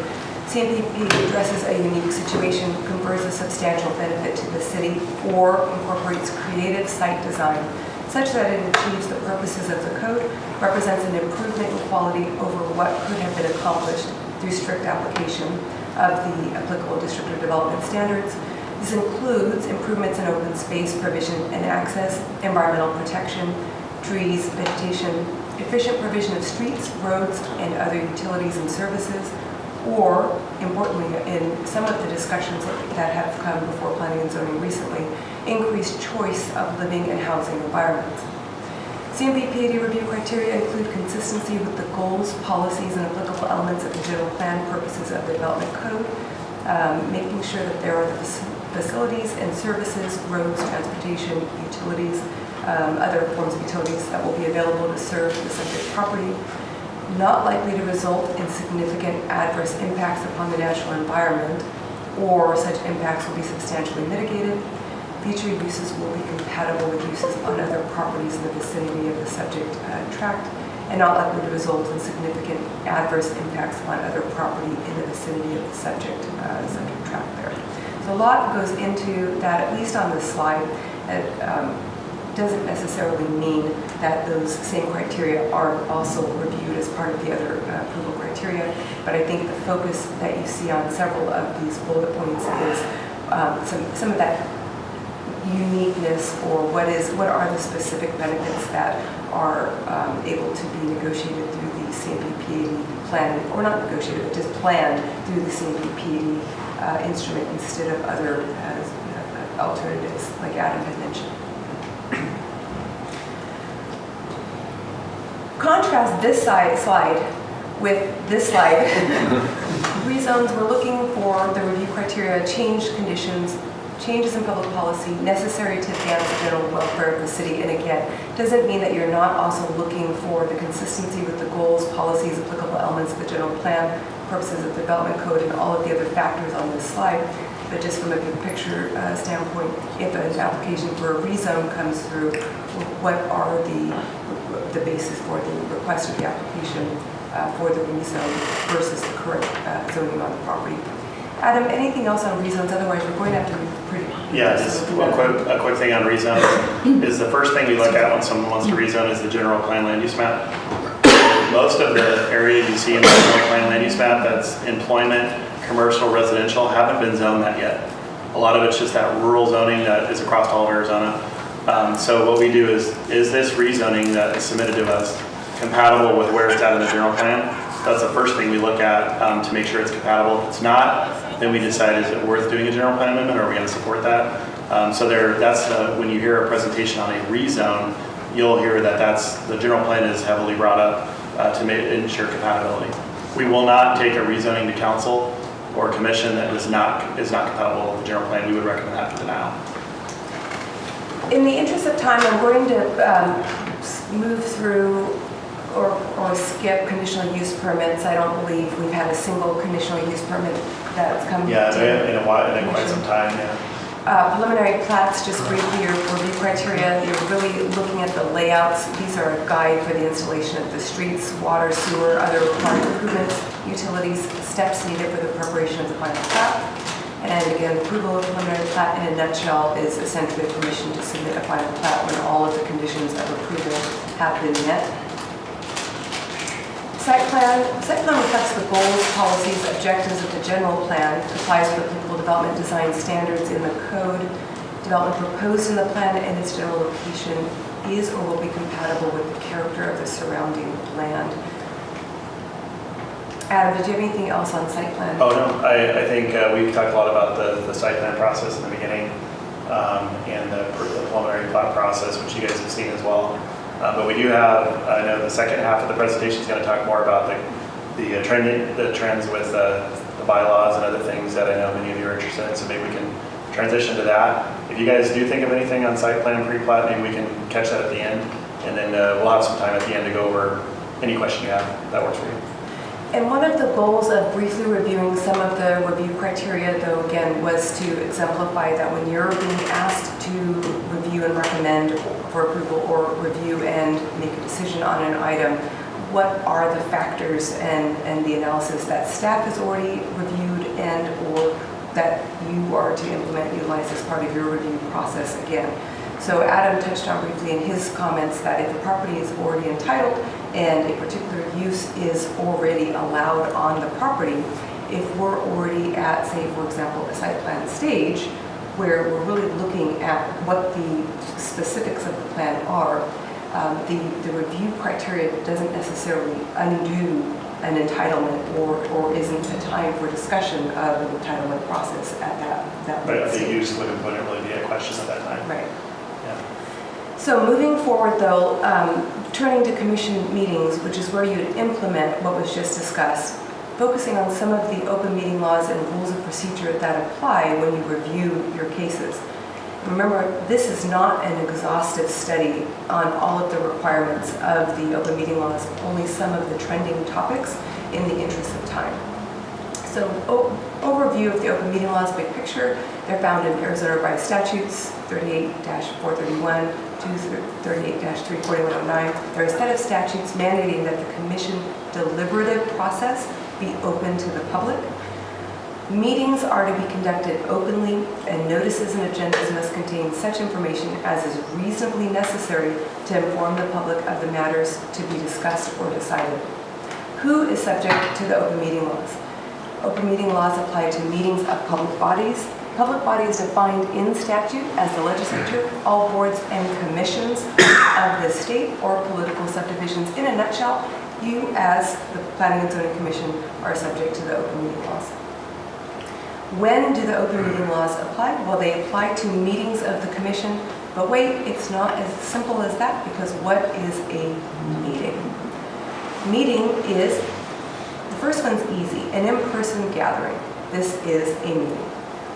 CMP addresses a unique situation, confers a substantial benefit to the city, or incorporates creative site design such that it achieves the purposes of the code, represents an improvement in quality over what could have been accomplished through strict application of the applicable district or development standards. This includes improvements in open space provision and access, environmental protection, trees, vegetation, efficient provision of streets, roads, and other utilities and services, or, importantly, in some of the discussions that have come before planning and zoning recently, increased choice of living and housing environments. CMP-PAD review criteria include consistency with the goals, policies, and applicable elements of the general plan purposes of the development code, making sure that there are the facilities and services, roads, transportation, utilities, other forms of utilities that will be available to serve the subject property, not likely to result in significant adverse impacts upon the natural environment, or such impacts will be substantially mitigated. Future uses will be compatible with uses on other properties in the vicinity of the subject tract, and not likely to result in significant adverse impacts on other property in the vicinity of the subject tract there. So a lot goes into that, at least on this slide. It doesn't necessarily mean that those same criteria aren't also reviewed as part of the other approval criteria, but I think the focus that you see on several of these bullet points is some of that uniqueness, or what are the specific benefits that are able to be negotiated through the CMP-PAD plan, or not negotiated, but just planned through the CMP-PAD instrument instead of other alternatives like Adam had mentioned. Contrast this slide with this slide. Rezones, we're looking for the review criteria, changed conditions, changes in public policy necessary to advance the general welfare of the city. And again, doesn't mean that you're not also looking for the consistency with the goals, policies, applicable elements of the general plan, purposes of the development code, and all of the other factors on this slide. But just from a big picture standpoint, if an application for a rezone comes through, what are the basis for the request of the application for the rezone versus the current zoning on the property? Adam, anything else on rezones? Otherwise, we're going to have to move pretty quickly.
Yeah, just a quick thing on rezones is the first thing we look at when someone wants to rezone is the general plan land use map. Most of the areas you see in the general plan land use map, that's employment, commercial, residential, haven't been zoned that yet. A lot of it's just that rural zoning that is across all of Arizona. So what we do is this rezoning that is submitted to us compatible with where it's at in the general plan? That's the first thing we look at to make sure it's compatible. If it's not, then we decide, is it worth doing a general plan amendment, or are we going to support that? When you hear a presentation on a rezone, you'll hear that the general plan is heavily brought up to ensure compatibility. We will not take a rezoning to council or commission that is not compatible with the general plan. We would recommend that for denial.
In the interest of time, I'm going to move through or skip conditional use permits. I don't believe we've had a single conditional use permit that's come.
Yeah, in quite some time, yeah.
Preliminary plats, just briefly, your review criteria, you're really looking at the layouts. These are a guide for the installation of the streets, water, sewer, other required improvements, utilities, steps needed for the preparation of the final plat. And again, approval of preliminary plat in a nutshell is essentially permission to submit a final plat when all of the conditions of approval have been met. Site plan reflects the goals, policies, objectives of the general plan, applies to applicable development design standards in the code. Development proposed in the plan and its general location is or will be compatible with the character of the surrounding land. Adam, did you have anything else on site plan?
Oh, no, I think we've talked a lot about the site plan process in the beginning and the preliminary plat process, which you guys have seen as well. But we do have, I know the second half of the presentation is going to talk more about the trends with the bylaws and other things that I know many of you are interested in, so maybe we can transition to that. If you guys do think of anything on site plan pre-plat, maybe we can catch that at the end, and then we'll have some time at the end to go over any question you have that works for you.
And one of the goals of briefly reviewing some of the review criteria, though, again, was to exemplify that when you're being asked to review and recommend for approval, or review and make a decision on an item, what are the factors and the analysis that staff has already reviewed and or that you are to implement, utilize as part of your review process again. So Adam touched on briefly in his comments that if the property is already entitled and a particular use is already allowed on the property, if we're already at, say, for example, a site plan stage, where we're really looking at what the specifics of the plan are, the review criteria doesn't necessarily undo an entitlement or isn't a time for discussion of an entitlement process at that
But
point.
the use wouldn't really be a question at that time.
Right.
Yeah.
So moving forward though, turning to commission meetings, which is where you'd implement what was just discussed, focusing on some of the open meeting laws and rules of procedure that apply when you review your cases. Remember, this is not an exhaustive study on all of the requirements of the open meeting laws, only some of the trending topics in the interest of time. So overview of the open meeting laws, big picture. They're found in Arizona Revised Statutes 38-431 to 38-34109. They're a set of statutes mandating that the commission deliberative process be open to the public. Meetings are to be conducted openly, and notices and agendas must contain such information as is reasonably necessary to inform the public of the matters to be discussed or decided. Who is subject to the open meeting laws? Open meeting laws apply to meetings of public bodies. Public body is defined in statute as the legislature, all boards and commissions of the state or political subdivisions. In a nutshell, you as the Planning and Zoning Commission are subject to the open meeting laws. When do the open meeting laws apply? Well, they apply to meetings of the commission, but wait, it's not as simple as that, because what is a meeting? Meeting is, the first one's easy, an in-person gathering. This is a meeting.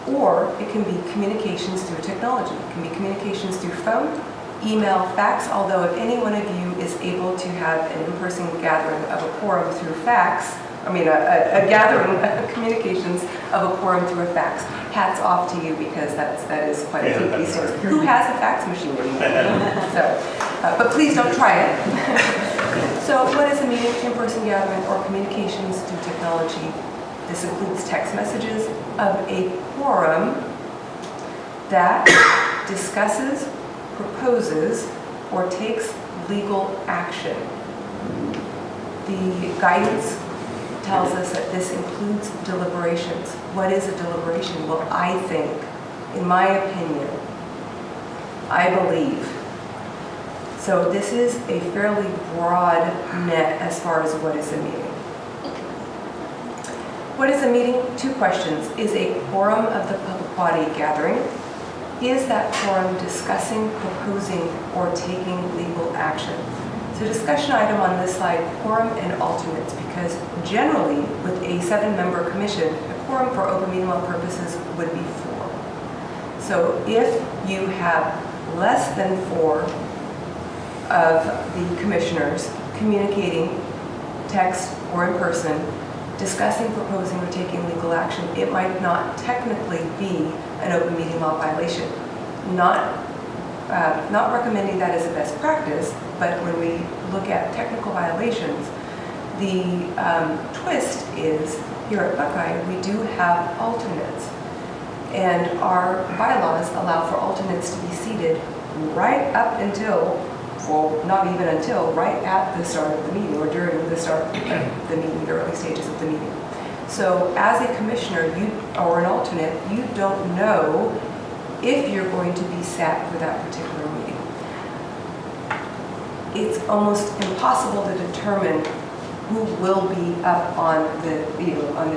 Or it can be communications through technology. It can be communications through phone, email, fax, although if any one of you is able to have an in-person gathering of a quorum through fax, a gathering of communications of a quorum through a fax, hats off to you, because that is quite a feat these days. Who has a fax machine anymore? But please don't try it. So what is a meeting, in-person gathering, or communications through technology? This includes text messages of a quorum that discusses, proposes, or takes legal action. The guidance tells us that this includes deliberations. What is a deliberation? Well, I think, in my opinion, I believe. So this is a fairly broad net as far as what is a meeting. What is a meeting? Two questions. Is a quorum of the public body gathering? Is that quorum discussing, proposing, or taking legal action? So discussion item on this slide, quorum and alternates, because generally with a 7-member commission, a quorum for open meeting law purposes would be 4. So if you have less than 4 of the commissioners communicating, text or in person, discussing, proposing, or taking legal action, it might not technically be an open meeting law violation. Not recommending that as a best practice, but when we look at technical violations, the twist is here at Buckeye, we do have alternates. And our bylaws allow for alternates to be seated right up until, well, not even until, right at the start of the meeting or during the start of the meeting, the early stages of the meeting. So as a commissioner or an alternate, you don't know if you're going to be sat for that particular meeting. It's almost impossible to determine who will be up on the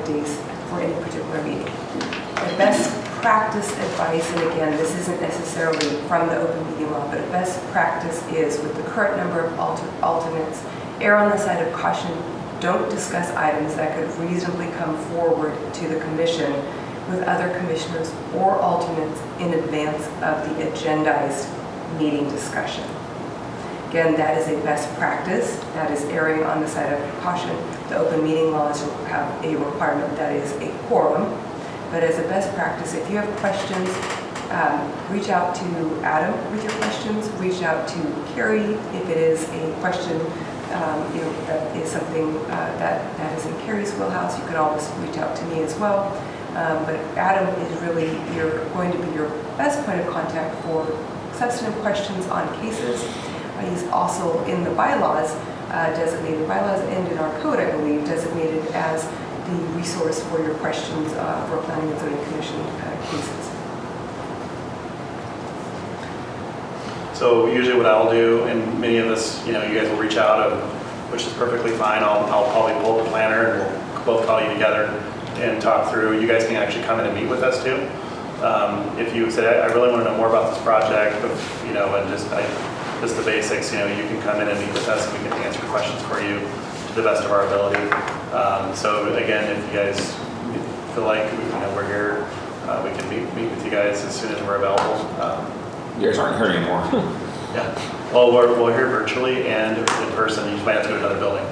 days for any particular meeting. The best practice advice, and again, this isn't necessarily from the open meeting law, but best practice is, with the current number of alternates, err on the side of caution. Don't discuss items that could reasonably come forward to the commission with other commissioners or alternates in advance of the agendized meeting discussion. Again, that is a best practice. That is erring on the side of caution. The open meeting laws have a requirement that is a quorum. But as a best practice, if you have questions, reach out to Adam with your questions. Reach out to Carrie if it is a question that is something that is in Carrie's wheelhouse. You can always reach out to me as well. But Adam is really going to be your best point of contact for substantive questions on cases. He's also in the bylaws, designated and in our code, I believe, designated as the resource for your questions for Planning and Zoning Commission cases.
So usually what I'll do, and many of us, you guys will reach out, which is perfectly fine. I'll probably pull the planner and we'll both call you together and talk through. You guys can actually come in and meet with us too. if you say, I really want to know more about this project, but, you know, and just the basics, you know, you can come in and meet with us and we can answer questions for you to the best of our ability. So again, if you guys feel like, you know, we're here, we can meet with you guys as soon as we're available.
You guys aren't here anymore.
Yeah. Well, we're here virtually and in person. You just might have to go to another building.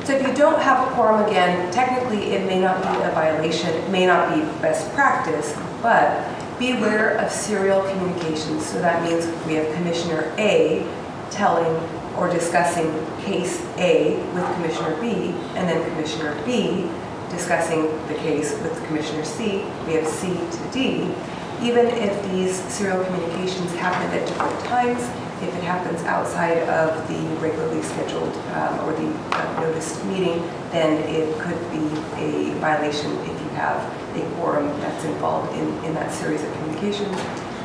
So if you don't have a quorum again, technically it may not be a violation, it may not be best practice, but be aware of serial communications. So that means we have Commissioner A telling or discussing case A with Commissioner B, and then Commissioner B discussing the case with Commissioner C. We have C to D. Even if these serial communications happen at different times, if it happens outside of the regularly scheduled or the noticed meeting, then it could be a violation if you have a quorum that's involved in that series of communications.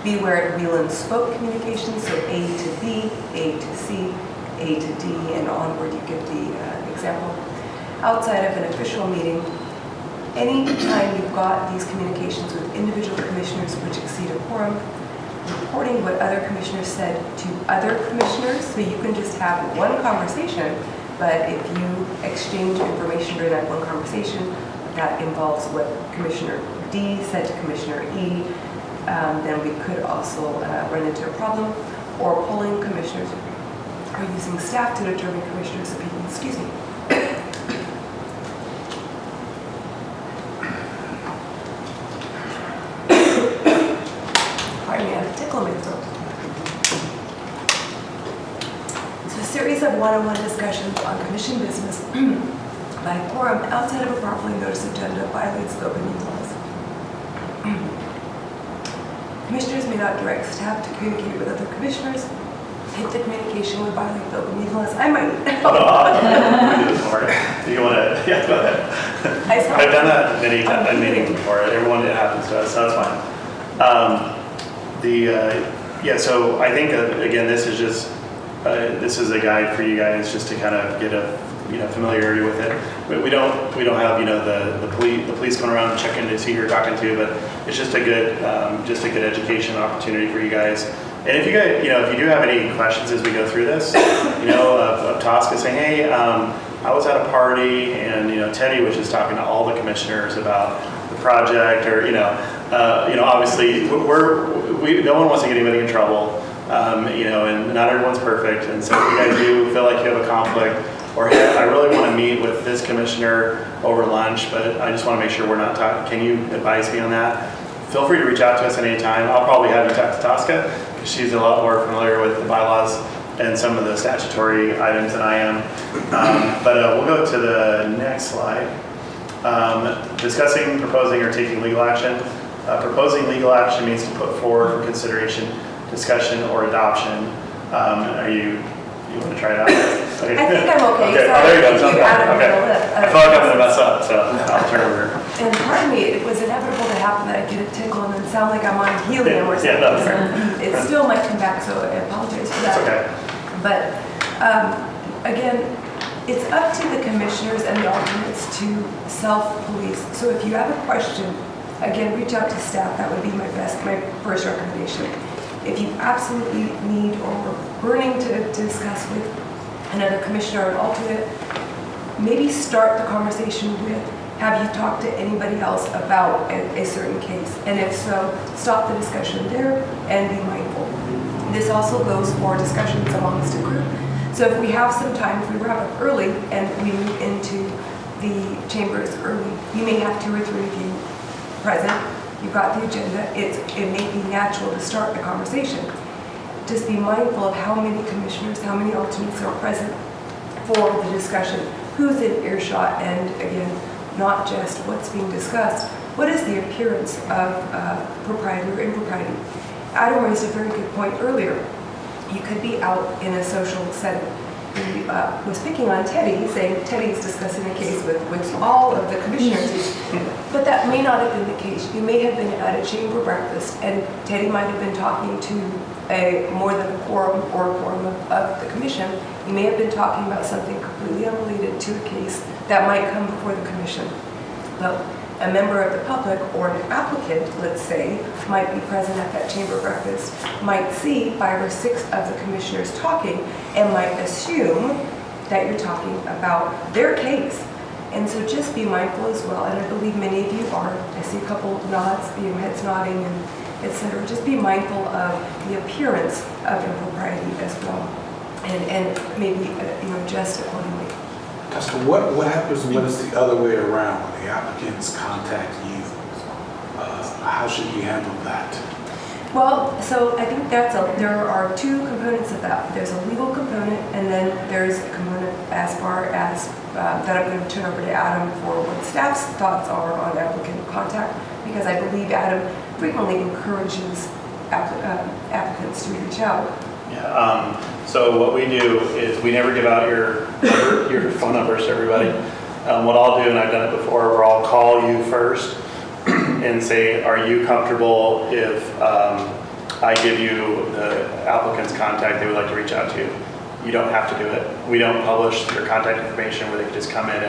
Be aware of wheel and spoke communications, so A to B, A to C, A to D, and onward. You give the example. Outside of an official meeting, any time you've got these communications with individual commissioners which exceed a quorum, reporting what other commissioners said to other commissioners, so you can just have one conversation, but if you exchange information during that one conversation, that involves what Commissioner D said to Commissioner E, then we could also run into a problem, or polling commissioners or using staff to determine commissioners' opinions. Excuse me. Pardon me, I have a tickle in my throat. So a series of one-on-one discussions on commission business by quorum outside of a properly noticed agenda violates the open meeting laws. Commissioners may not direct staff to communicate with other commissioners. If the communication would violate the open meeting laws, I might.
You want to, yeah, go ahead. I've done that many times, meetings before. Everyone, it happens to us, so that's fine. Yeah, so I think, again, this is just, this is a guide for you guys just to kind of get a, you know, familiarity with it. We don't have, you know, the police going around and checking to see who you're talking to, but it's just a good education opportunity for you guys. And if you guys, you know, if you do have any questions as we go through this, you know, of Tosca saying, hey, I was at a party and, you know, Teddy was just talking to all the commissioners about the project, or, you know, obviously no one wants to get anybody in trouble, you know, and not everyone's perfect. And so if you guys do feel like you have a conflict, or hey, I really want to meet with this commissioner over lunch, but I just want to make sure we're not talking, can you advise me on that? Feel free to reach out to us at any time. I'll probably have you talk to Tosca, because she's a lot more familiar with the bylaws and some of the statutory items than I am. But we'll go to the next slide. Discussing, proposing, or taking legal action. Proposing legal action means to put forward for consideration, discussion, or adoption. You want to try it out? Okay.
I think I'm okay.
Okay.
Sorry.
Oh, there you go.
Thank
Sounds
you,
good.
Adam,
Okay.
for
I feel like I'm going to mess up, so I'll turn over.
And pardon me, it was inevitable to happen that I get a tickle and then sound like I'm on helium or something.
Yeah, no, fair.
It still might come back, so I apologize for that.
It's okay.
But again, it's up to the commissioners and the alternates to self-police. So if you have a question, again, reach out to staff. That would be my first recommendation. If you absolutely need or are burning to discuss with another commissioner or an alternate, maybe start the conversation with, have you talked to anybody else about a certain case? And if so, stop the discussion there and be mindful. This also goes for discussions amongst a group. So if we have some time, if we wrap up early and we move into the chambers early, you may have 2 or 3 of you present. You've got the agenda. It may be natural to start the conversation. Just be mindful of how many commissioners, how many alternates are present for the discussion, who's in earshot, and again, not just what's being discussed, what is the appearance of propriety or impropriety. Adam raised a very good point earlier. You could be out in a social setting. He was picking on Teddy, saying Teddy's discussing a case with all of the commissioners, but that may not have been the case. You may have been at a chamber breakfast, and Teddy might have been talking to more than a quorum or a quorum of the commission. You may have been talking about something completely unrelated to a case that might come before the commission. But a member of the public or an applicant, let's say, might be present at that chamber breakfast, might see 5 or 6 of the commissioners talking and might assume that you're talking about their case. And so just be mindful as well, and I believe many of you are. I see a couple nods, heads nodding, and et cetera. Just be mindful of the appearance of impropriety as well, and maybe adjust accordingly.
So what happens when it's the other way around, when the applicants contact you? How should you handle that?
Well, so I think there are 2 components of that. There's a legal component, and then there's a component as far as that I'm going to turn over to Adam for what staff's thoughts are on applicant contact, because I believe Adam frequently encourages applicants to reach out.
Yeah, so what we do is we never give out your phone numbers to everybody. What I'll do, and I've done it before, where I'll call you first and say, are you comfortable if I give you the applicant's contact they would like to reach out to? You don't have to do it. We don't publish your contact information where they can just come in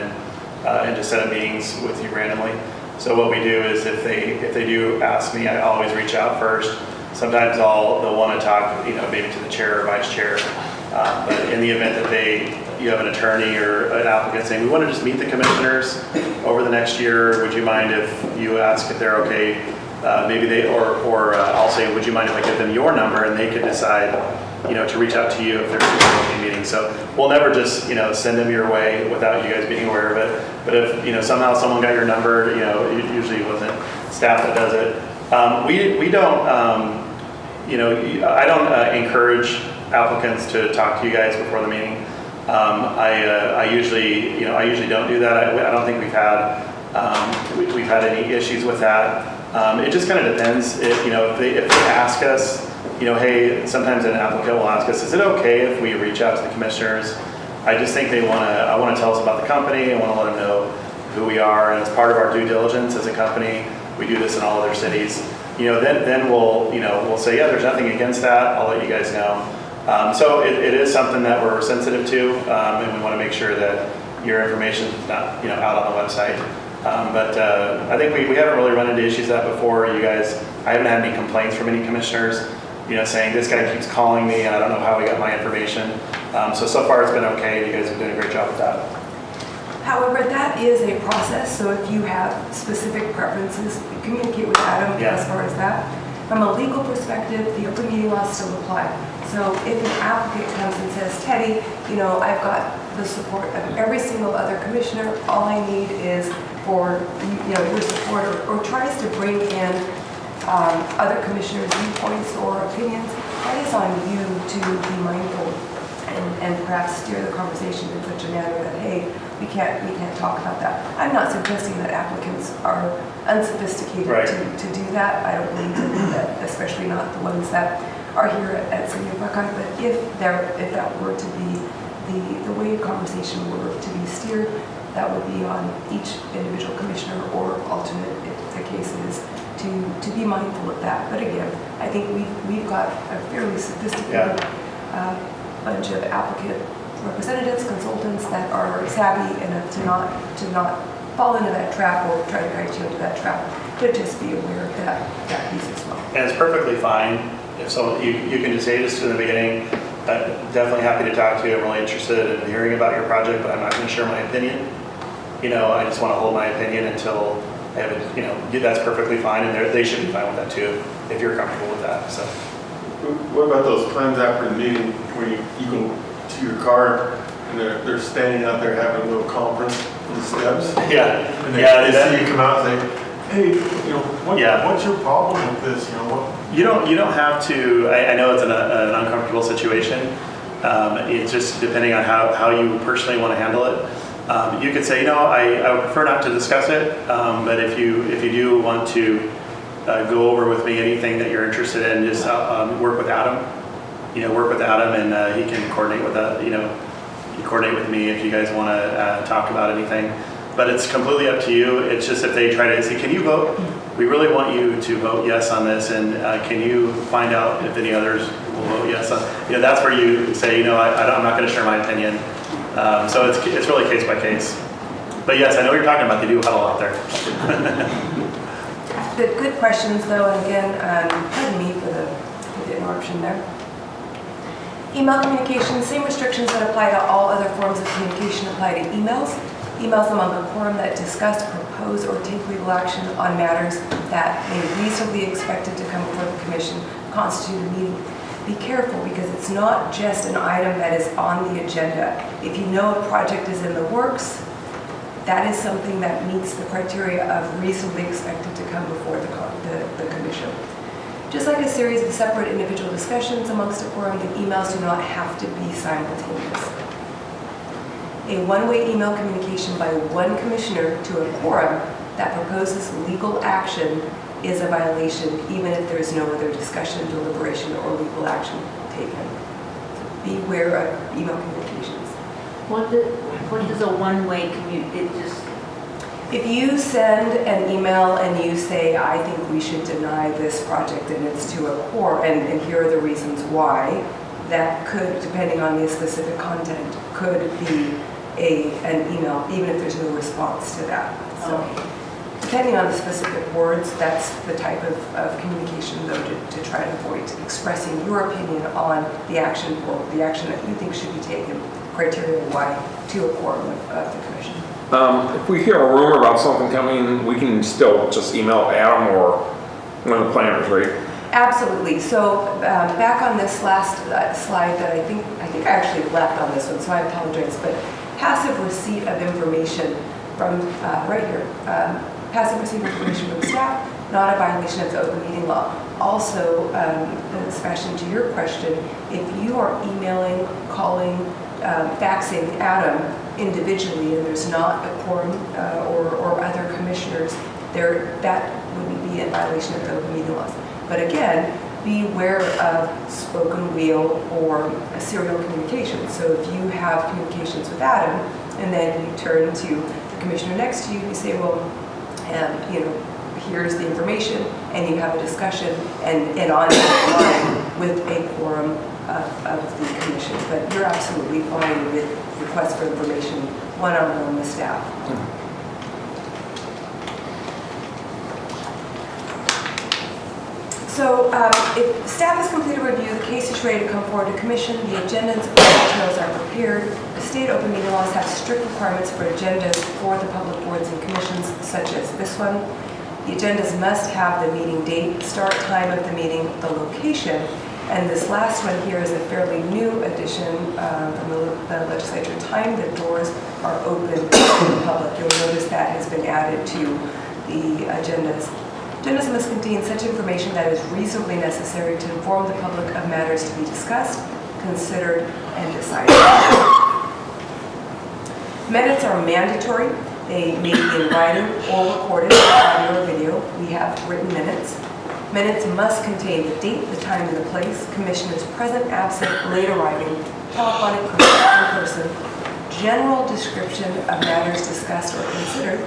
and just set up meetings with you randomly. So what we do is if they do ask me, I always reach out first. Sometimes they'll want to talk, maybe to the chair or vice chair. But in the event that you have an attorney or an applicant saying, we want to just meet the commissioners over the next year, would you mind if you ask if they're okay? I'll say, would you mind if I give them your number and they could decide, to reach out to you if they're in a meeting. So we'll never just, send them your way without you guys being aware of it. But if, somehow someone got your number, it usually wasn't staff that does it. We don't, I don't encourage applicants to talk to you guys before the meeting. I usually don't do that. I don't think we've had any issues with that. It just kind of depends. If they ask us, hey, sometimes an applicant will ask us, is it okay if we reach out to the commissioners? I just think I want to tell us about the company. I want to let them know who we are, and it's part of our due diligence as a company. We do this in all other cities. Then we'll say, yeah, there's nothing against that. I'll let you guys know. So it is something that we're sensitive to, and we want to make sure that your information is not, out on the website. But I think we haven't really run into issues that before. I haven't had any complaints from any commissioners, saying this guy keeps calling me and I don't know how he got my information. So far it's been okay. You guys are doing a great job with that.
However, that is a process, so if you have specific preferences, communicate with Adam as far as that. From a legal perspective, the open meeting laws still apply. So if an applicant comes and says, Teddy, I've got the support of every single other commissioner, all I need is for your support, or tries to bring in other commissioners' viewpoints or opinions, that is on you to be mindful and perhaps steer the conversation in such a manner that, hey, we can't talk about that. I'm not suggesting that applicants are unsophisticated to do that. I don't believe that, especially not the ones that are here at City of Buckeye. But if that were to be the way a conversation were to be steered, that would be on each individual commissioner or alternate, if the case is, to be mindful of that. But again, I think we've got a fairly sophisticated bunch of applicant representatives, consultants that are savvy enough to not fall into that trap or try to guide you into that trap, but just be aware of that piece as well.
And it's perfectly fine if someone, you can just say this in the beginning, definitely happy to talk to you. I'm really interested in hearing about your project, but I'm not going to share my opinion. I just want to hold my opinion until I have it, that's perfectly fine, and they should be fine with that too, if you're comfortable with that. So.
What about those times after the meeting where you go to your car and they're standing out there having a little conference on the steps?
Yeah.
And they see you come out and say, hey, what's your problem with this?
You don't have to. I know it's an uncomfortable situation. It's just depending on how you personally want to handle it. You could say, I would prefer not to discuss it, but if you do want to go over with me anything that you're interested in, just work with Adam. Work with Adam, and he can coordinate with that. Coordinate with me if you guys want to talk about anything. But it's completely up to you. It's just if they try to say, can you vote? We really want you to vote yes on this, and can you find out if any others will vote yes on? That's where you say, I'm not going to share my opinion. So it's really case by case. But yes, I know what you're talking about. They do huddle out there.
Good questions, though, and again, pardon me for the interruption there. Email communication, same restrictions that apply to all other forms of communication apply to emails. Emails among a quorum that discuss, propose, or take legal action on matters that may reasonably expected to come before the commission constitute a meeting. Be careful, because it's not just an item that is on the agenda. If you know a project is in the works, that is something that meets the criteria of reasonably expected to come before the commission. Just like a series of separate individual discussions amongst a quorum, the emails do not have to be simultaneous. A one-way email communication by one commissioner to a quorum that proposes legal action is a violation, even if there is no other discussion, deliberation, or legal action taken. Beware of email communications.
What does a one-way it just,
If you send an email and you say, I think we should deny this project and it's to a quorum, and here are the reasons why, that could, depending on the specific content, could be an email, even if there's no response to that. So, depending on the specific words, that's the type of communication, though, to try and avoid expressing your opinion on the action, or the action that you think should be taken, criteria why, to a quorum of the commission.
If we hear a rumor about something coming, we can still just email Adam or one of the planners, right?
Absolutely. So back on this last slide that I think I actually left on this one, so I apologize, but passive receipt of information from right here. Passive receipt of information from staff, not a violation of the open meeting law. Also, Sebastian, to your question, if you are emailing, calling, faxing Adam individually, and there's not a quorum or other commissioners, that wouldn't be a violation of the open meeting laws. But again, be aware of spoken wheel or serial communication. So if you have communications with Adam, and then you turn to the commissioner next to you, you say, well, here's the information, and you have a discussion and on line with a quorum of the commission. But you're absolutely fine with requests for information one-on-one with staff. So if staff has completed a review, the case is ready to come forward to commission, the agendas and materials are prepared. The state open meeting laws have strict requirements for agendas for the public boards and commissions, such as this one. The agendas must have the meeting date, start time of the meeting, the location, and this last one here is a fairly new addition from the legislature. Time the doors are open to the public. You'll notice that has been added to the agendas. Agendas must contain such information that is reasonably necessary to inform the public of matters to be discussed, considered, and decided. Minutes are mandatory. They may be in writing or recorded, audio or video. We have written minutes. Minutes must contain the date, the time, and the place, commissioners present, absent, late arriving, telephonic, in person, general description of matters discussed or considered,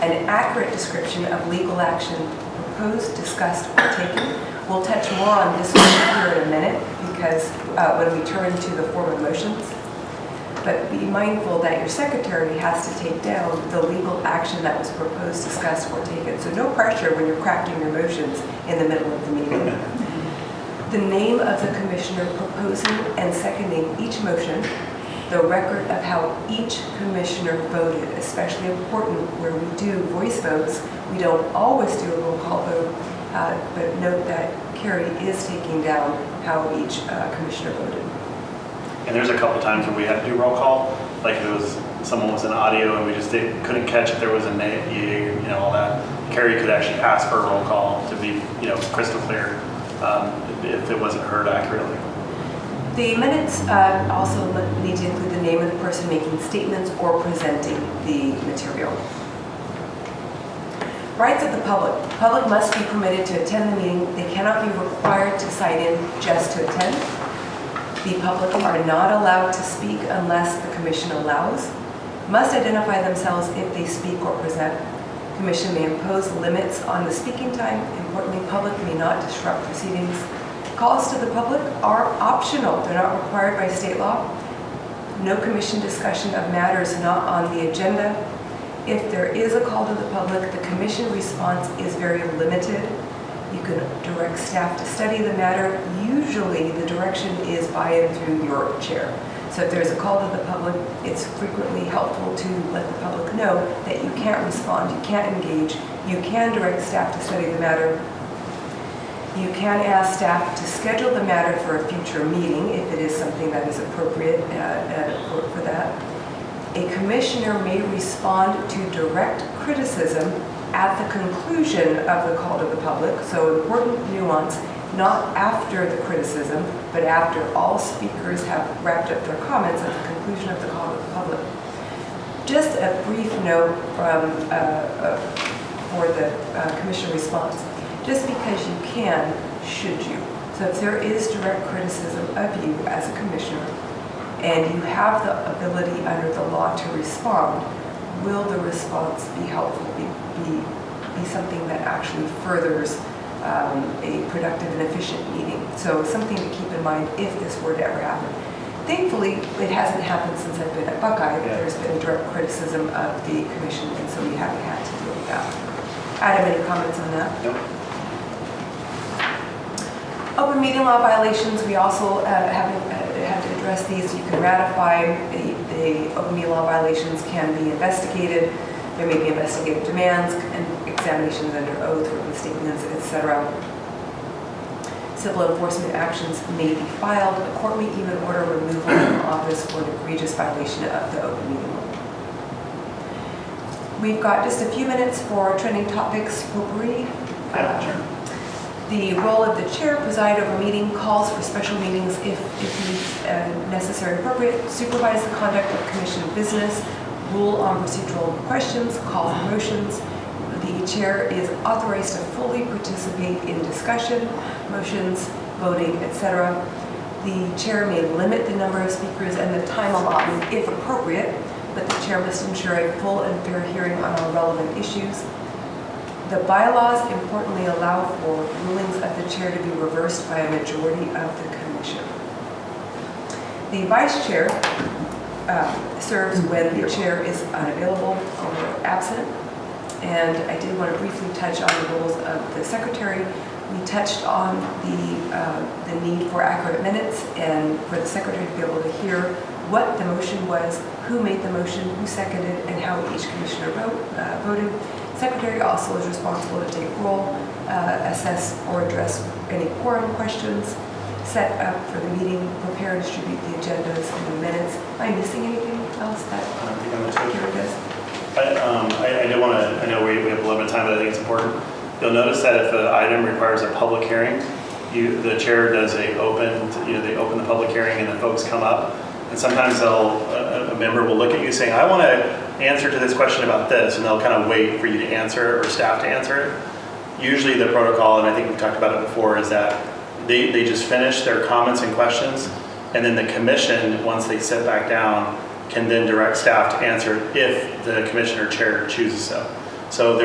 an accurate description of legal action proposed, discussed, or taken. We'll touch more on this one here in a minute, because when we turn to the form of motions. But be mindful that your secretary has to take down the legal action that was proposed, discussed, or taken. So no pressure when you're crafting your motions in the middle of the meeting. The name of the commissioner proposing and seconding each motion, the record of how each commissioner voted, especially important where we do voice votes. We don't always do a roll call vote, but note that Carrie is taking down how each commissioner voted.
And there's a couple times where we had to do roll call, like if it was someone was in audio and we just couldn't catch if there was a name, all that. Carrie could actually ask for a roll call to be, crystal clear if it wasn't heard accurately.
The minutes also need to include the name of the person making statements or presenting the material. Rights of the public. The public must be permitted to attend the meeting. They cannot be required to sign in just to attend. The public are not allowed to speak unless the commission allows. Must identify themselves if they speak or present. Commission may impose limits on the speaking time. Importantly, public may not disrupt proceedings. Calls to the public are optional. They're not required by state law. No commission discussion of matters not on the agenda. If there is a call to the public, the commission response is very limited. You can direct staff to study the matter. Usually the direction is by and through your chair. So if there's a call to the public, it's frequently helpful to let the public know that you can't respond, you can't engage, you can direct staff to study the matter. You can ask staff to schedule the matter for a future meeting if it is something that is appropriate for that. A commissioner may respond to direct criticism at the conclusion of the call to the public, so important nuance, not after the criticism, but after all speakers have wrapped up their comments at the conclusion of the call to the public. Just a brief note from, for the commission response. Just because you can, should you? So if there is direct criticism of you as a commissioner, and you have the ability under the law to respond, will the response be helpful, be something that actually furthers a productive and efficient meeting? So something to keep in mind if this were to ever happen. Thankfully, it hasn't happened since I've been at Buckeye. There's been direct criticism of the commission, and so we haven't had to deal with that. Adam, any comments on that?
No.
Open meeting law violations, we also have to address these. You can ratify the open meeting law violations, can be investigated. There may be investigative demands and examinations under oath, written statements, etc. Civil enforcement actions may be filed. The court may even order removal from office for an egregious violation of the open meeting law. We've got just a few minutes for trending topics. Potpourri.
Sure.
The role of the chair, preside over meeting, calls for special meetings if necessary and appropriate, supervise the conduct of commission business, rule on procedural questions, call for motions. The chair is authorized to fully participate in discussion, motions, voting, etc. The chair may limit the number of speakers and the time allotment if appropriate, but the chair must ensure a full and fair hearing on all relevant issues. The bylaws importantly allow for rulings of the chair to be reversed by a majority of the commission. The vice chair serves when the chair is unavailable or absent. And I did want to briefly touch on the roles of the secretary. We touched on the need for accurate minutes and for the secretary to be able to hear what the motion was, who made the motion, who seconded, and how each commissioner voted. Secretary also is responsible to take roll, assess or address any quorum questions, set up for the meeting, prepare and distribute the agendas and the minutes. Am I missing anything else that Kira does?
I do want to, I know we have a little bit of time, but I think it's important. You'll notice that if an item requires a public hearing, the chair does they open the public hearing and the folks come up. And sometimes a member will look at you saying, I want to answer to this question about this, and they'll kind of wait for you to answer it or staff to answer it. Usually the protocol, and I think we've talked about it before, is that they just finish their comments and questions, and then the commission, once they sit back down, can then direct staff to answer if the commissioner chair chooses so. So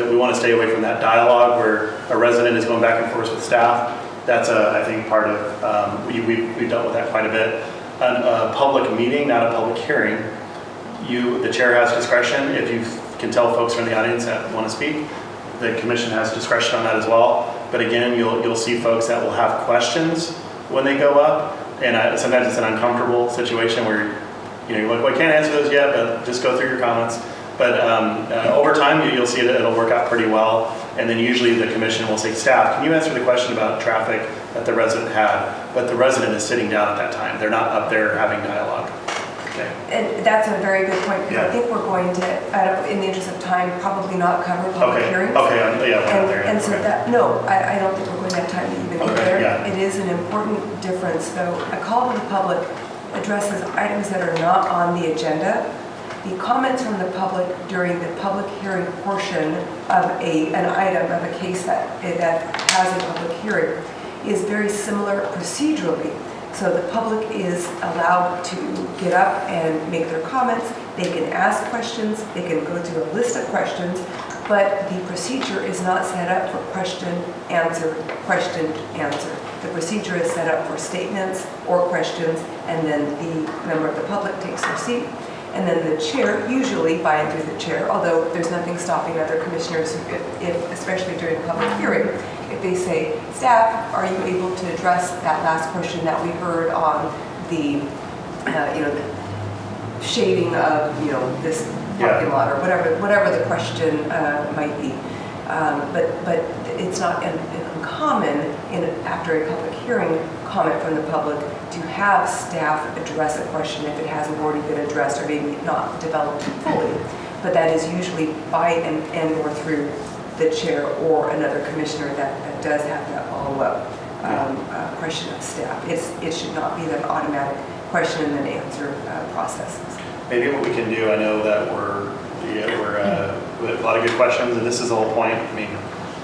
we want to stay away from that dialogue where a resident is going back and forth with staff. That's I think part of, we've dealt with that quite a bit. A public meeting, not a public hearing, the chair has discretion. If you can tell folks from the audience that want to speak, the commission has discretion on that as well. But again, you'll see folks that will have questions when they go up, and sometimes it's an uncomfortable situation where you're like, well, I can't answer those yet, but just go through your comments. But over time, you'll see that it'll work out pretty well. And then usually the commission will say, staff, can you answer the question about traffic that the resident had? But the resident is sitting down at that time. They're not up there having dialogue. Okay.
And that's a very good point, because I think we're going to, in the interest of time, probably not cover public hearings.
Okay, yeah, we're not there yet.
And so that, no, I don't think we're going to have time to even get there.
Yeah.
It is an important difference, though. A call to the public addresses items that are not on the agenda. The comments from the public during the public hearing portion of an item, of a case that has a public hearing, is very similar procedurally. So the public is allowed to get up and make their comments. They can ask questions. They can go through a list of questions. but the procedure is not set up for question, answer, question, answer. The procedure is set up for statements or questions, and then the member of the public takes their seat. And then the chair, usually by and through the chair, although there's nothing stopping other commissioners, if especially during public hearing, if they say, staff, are you able to address that last question that we heard on the, the shading of, this parking lot, or whatever the question might be. But it's not uncommon after a public hearing comment from the public to have staff address a question if it hasn't already been addressed or maybe not developed fully. But that is usually by and or through the chair or another commissioner that does have that follow-up question of staff. It should not be an automatic question and then answer process.
Maybe what we can do, I know that we're with a lot of good questions, and this is the whole point. I mean,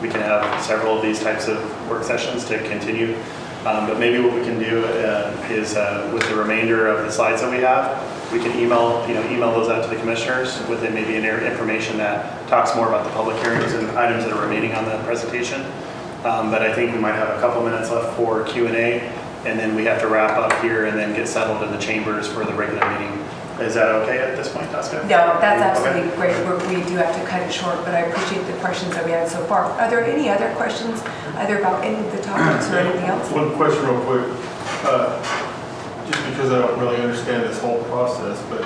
we can have several of these types of work sessions to continue. But maybe what we can do is with the remainder of the slides that we have, we can email those out to the commissioners with maybe information that talks more about the public hearings and items that are remaining on the presentation. But I think we might have a couple minutes left for Q&A, and then we have to wrap up here and then get settled in the chambers for the regular meeting. Is that okay at this point, Tosca?
No, that's absolutely great. We do have to cut it short, but I appreciate the questions that we had so far. Are there any other questions, either about any of the topics or anything else?
One question real quick, just because I don't really understand this whole process, but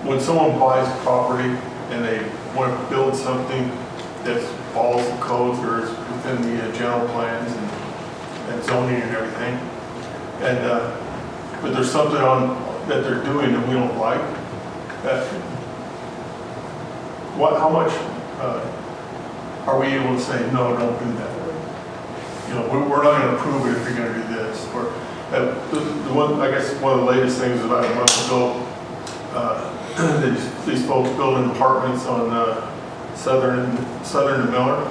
when someone buys property and they want to build something that follows the codes or is within the general plans and zoning and everything, and but there's something that they're doing that we don't like, how much are we able to say, no, don't do that? We're not going to approve it if you're going to do this. Or the one, I guess one of the latest things is about a month ago, these folks building apartments on Southern and Miller.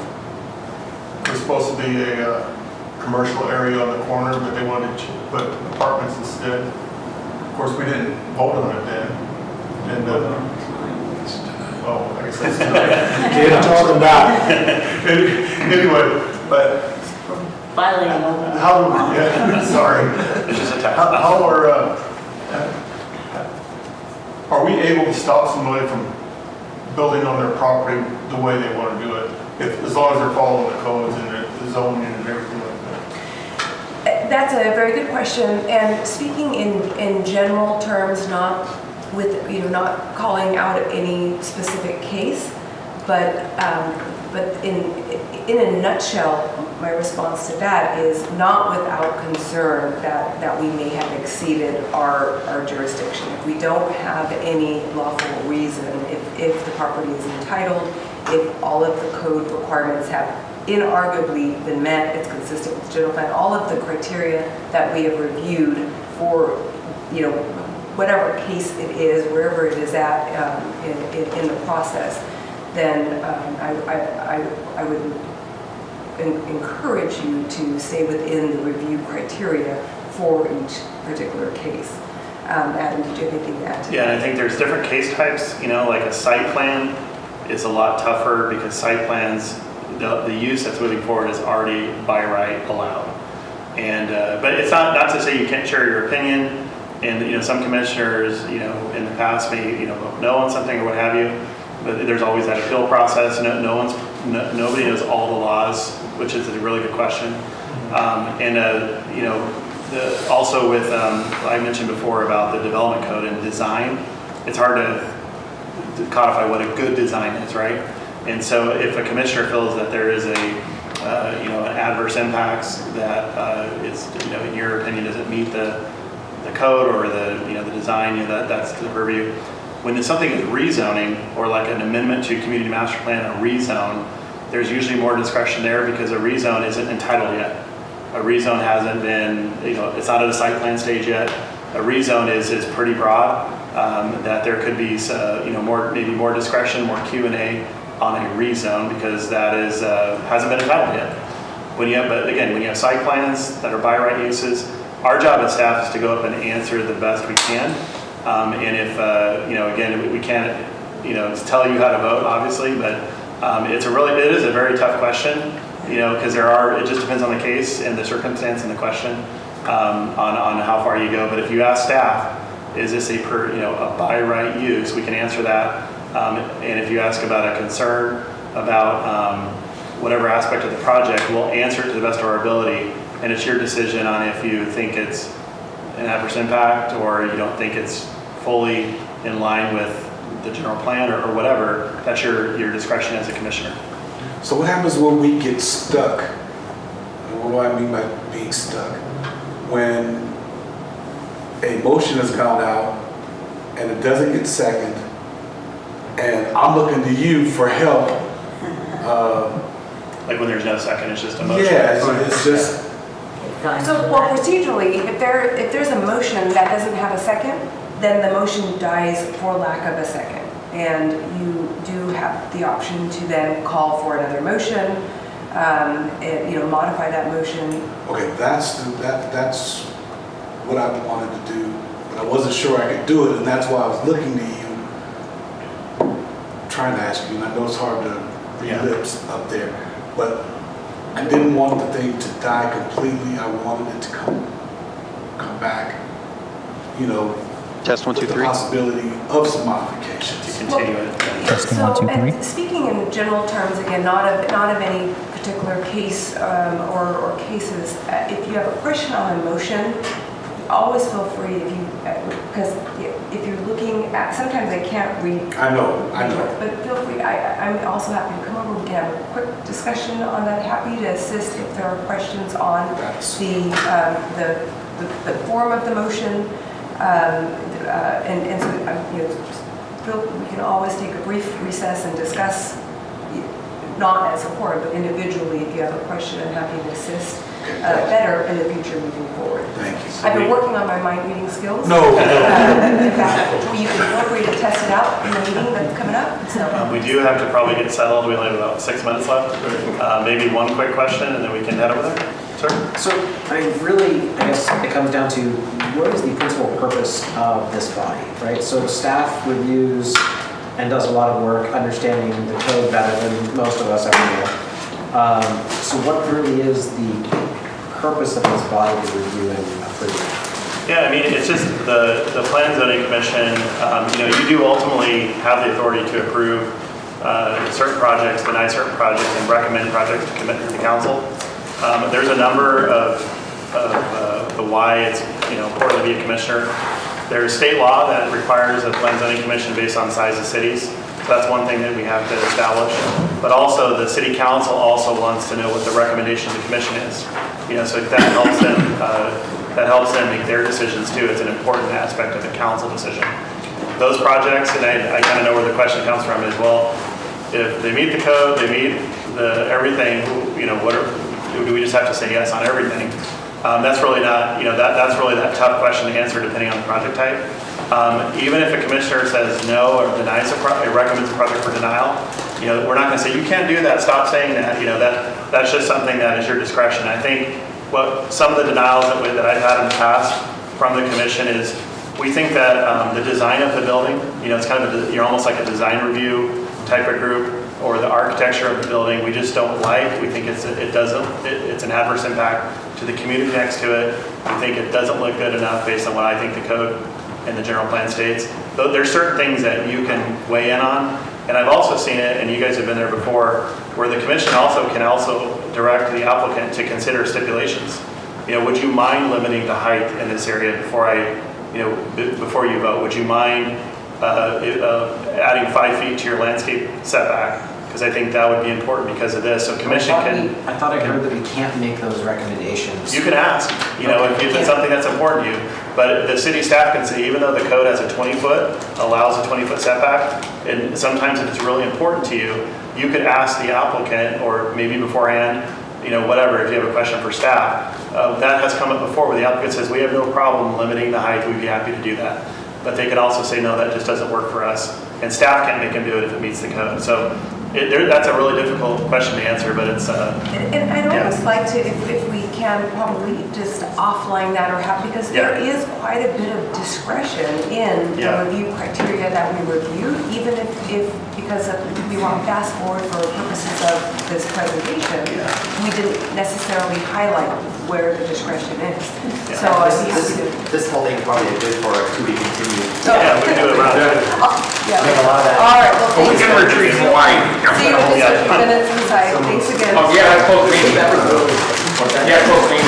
There's supposed to be a commercial area on the corner, but they wanted to put apartments instead. Of course, we didn't vote on it then. And I guess that's
Can't talk about
anyway, but sorry.
It's just a text.
How are we able to stop somebody from building on their property the way they want to do it, as long as they're following the codes and the zoning and everything like that?
That's a very good question, and speaking in general terms, not with not calling out any specific case, but in a nutshell, my response to that is not without concern that we may have exceeded our jurisdiction. If we don't have any lawful reason, if the property is entitled, if all of the code requirements have inarguably been met, it's consistent with the general plan, all of the criteria that we have reviewed for, whatever case it is, wherever it is at in the process, then I would encourage you to stay within the review criteria for each particular case. Adam, did you have anything to add to that?
Yeah, I think there's different case types, like a site plan is a lot tougher because site plans, the use that's moving forward is already by right allowed. And but it's not to say you can't share your opinion. And some commissioners, in the past may vote no on something or what have you. But there's always that appeal process. Nobody knows all the laws, which is a really good question. Also with I mentioned before about the development code and design. It's hard to codify what a good design is, right? And so if a commissioner feels that there is an adverse impacts that is, in your opinion, doesn't meet the code or the design, that's the purview. When something is rezoning or like an amendment to community master plan, a rezone, there's usually more discretion there because a rezone isn't entitled yet. A rezone hasn't been, it's not at a site plan stage yet. A rezone is pretty broad, that there could be, maybe more discretion, more Q&A on a rezone because that is hasn't been entitled yet. But when you have site plans that are by right uses, our job as staff is to go up and answer the best we can. And if, we can't, tell you how to vote, obviously, but It is a very tough question, because it just depends on the case and the circumstance and the question, on how far you go. But if you ask staff, is this a by right use, we can answer that. And if you ask about a concern about whatever aspect of the project, we'll answer it to the best of our ability. And it's your decision on if you think it's an adverse impact or you don't think it's fully in line with the general plan or whatever. That's your discretion as a commissioner.
So what happens when we get stuck? And what do I mean by being stuck? When a motion has gone out and it doesn't get second, and I'm looking to you for help.
Like when there's no second, it's just a motion.
Yeah, it's just,
So, well, procedurally, if there's a motion that doesn't have a second, then the motion dies for lack of a second. And you do have the option to then call for another motion, modify that motion.
okay, that's what I wanted to do, but I wasn't sure I could do it, and that's why I was looking to you, trying to ask you, and I know it's hard to read lips up there, but I didn't want the thing to die completely. I wanted it to come back,
Test 1, 2,
with the
3.
possibility of some modifications.
To continue it.
Testing 1, 2, 3.
And speaking in general terms, again, not of any particular case or cases, if you have a question on a motion, always feel free because if you're looking at, sometimes I can't read.
I know.
But feel free, I'm also happy to come over, we can have a quick discussion on that, happy to assist if there are questions on the form of the motion. And so, we can always take a brief recess and discuss, not as a board, but individually, if you have a question, I'm happy to assist better in the future moving forward.
Thank you.
I've been working on my mind reading skills.
No.
In fact, you can feel free to test it out in the meeting that's coming up. So.
We do have to probably get settled. We only have about 6 minutes left. Maybe one quick question and then we can head over there. Sir?
So, I guess it comes down to what is the principal purpose of this body, right? So staff reviews and does a lot of work understanding the code better than most of us ever will. So what really is the purpose of this body to review and approve?
Yeah, I mean, it's just the Plan and Zoning Commission, you do ultimately have the authority to approve certain projects, deny certain projects, and recommend projects to commit to the council. There's a number of the why it's important to be a commissioner. There's state law that requires a Plan and Zoning Commission based on size of cities. So that's one thing that we have to establish. But also the city council also wants to know what the recommendation of the commission is. So that helps them make their decisions too. It's an important aspect of the council decision. Those projects, and I kind of know where the question comes from as well. If they meet the code, they meet everything, do we just have to say yes on everything? That's really not, that's really that tough question to answer depending on the project type. Even if a commissioner says no or denies recommends a project for denial, we're not going to say you can't do that. Stop saying that. That's just something that is your discretion. I think what some of the denials that I've had in the past from the commission is we think that the design of the building, it's kind of you're almost like a design review type of group, or the architecture of the building we just don't like. We think it's an adverse impact to the community next to it. We think it doesn't look good enough based on what I think the code and the general plan states. Though there's certain things that you can weigh in on, and I've also seen it, and you guys have been there before, where the commission can also direct the applicant to consider stipulations. Would you mind limiting the height in this area before you vote? Would you mind adding 5 feet to your landscape setback? Because I think that would be important because of this. So commission
I thought I heard that we can't make those recommendations.
You can ask, if it's something that's important to you. But the city staff can say, even though the code has a 20-foot, allows a 20-foot setback, and sometimes if it's really important to you, you could ask the applicant, or maybe beforehand, whatever, if you have a question for staff. That has come up before where the applicant says, we have no problem limiting the height, we'd be happy to do that. But they can also say, no, that just doesn't work for us. And staff can't make them do it if it meets the code. So That's a really difficult question to answer, but it's,
And I'd
Yeah.
almost like to, if we can, probably just offline that or have, because there
Yeah.
is quite a bit of discretion in the
Yeah.
review criteria that we review, even if because we want fast forward for purposes of this presentation,
Yeah.
we didn't necessarily highlight where the discretion is.
Yeah.
So I'd be happy to.
This whole thing probably is good for a to be continued.
yeah, we can do it around.
Yeah.
I think a lot of that-
All right, well,
But we
thanks.
can retreat in Hawaii.
See you in just a few minutes inside. Thanks again.
Oh, yeah, that's close to me.
That was really-
Yeah, close to me.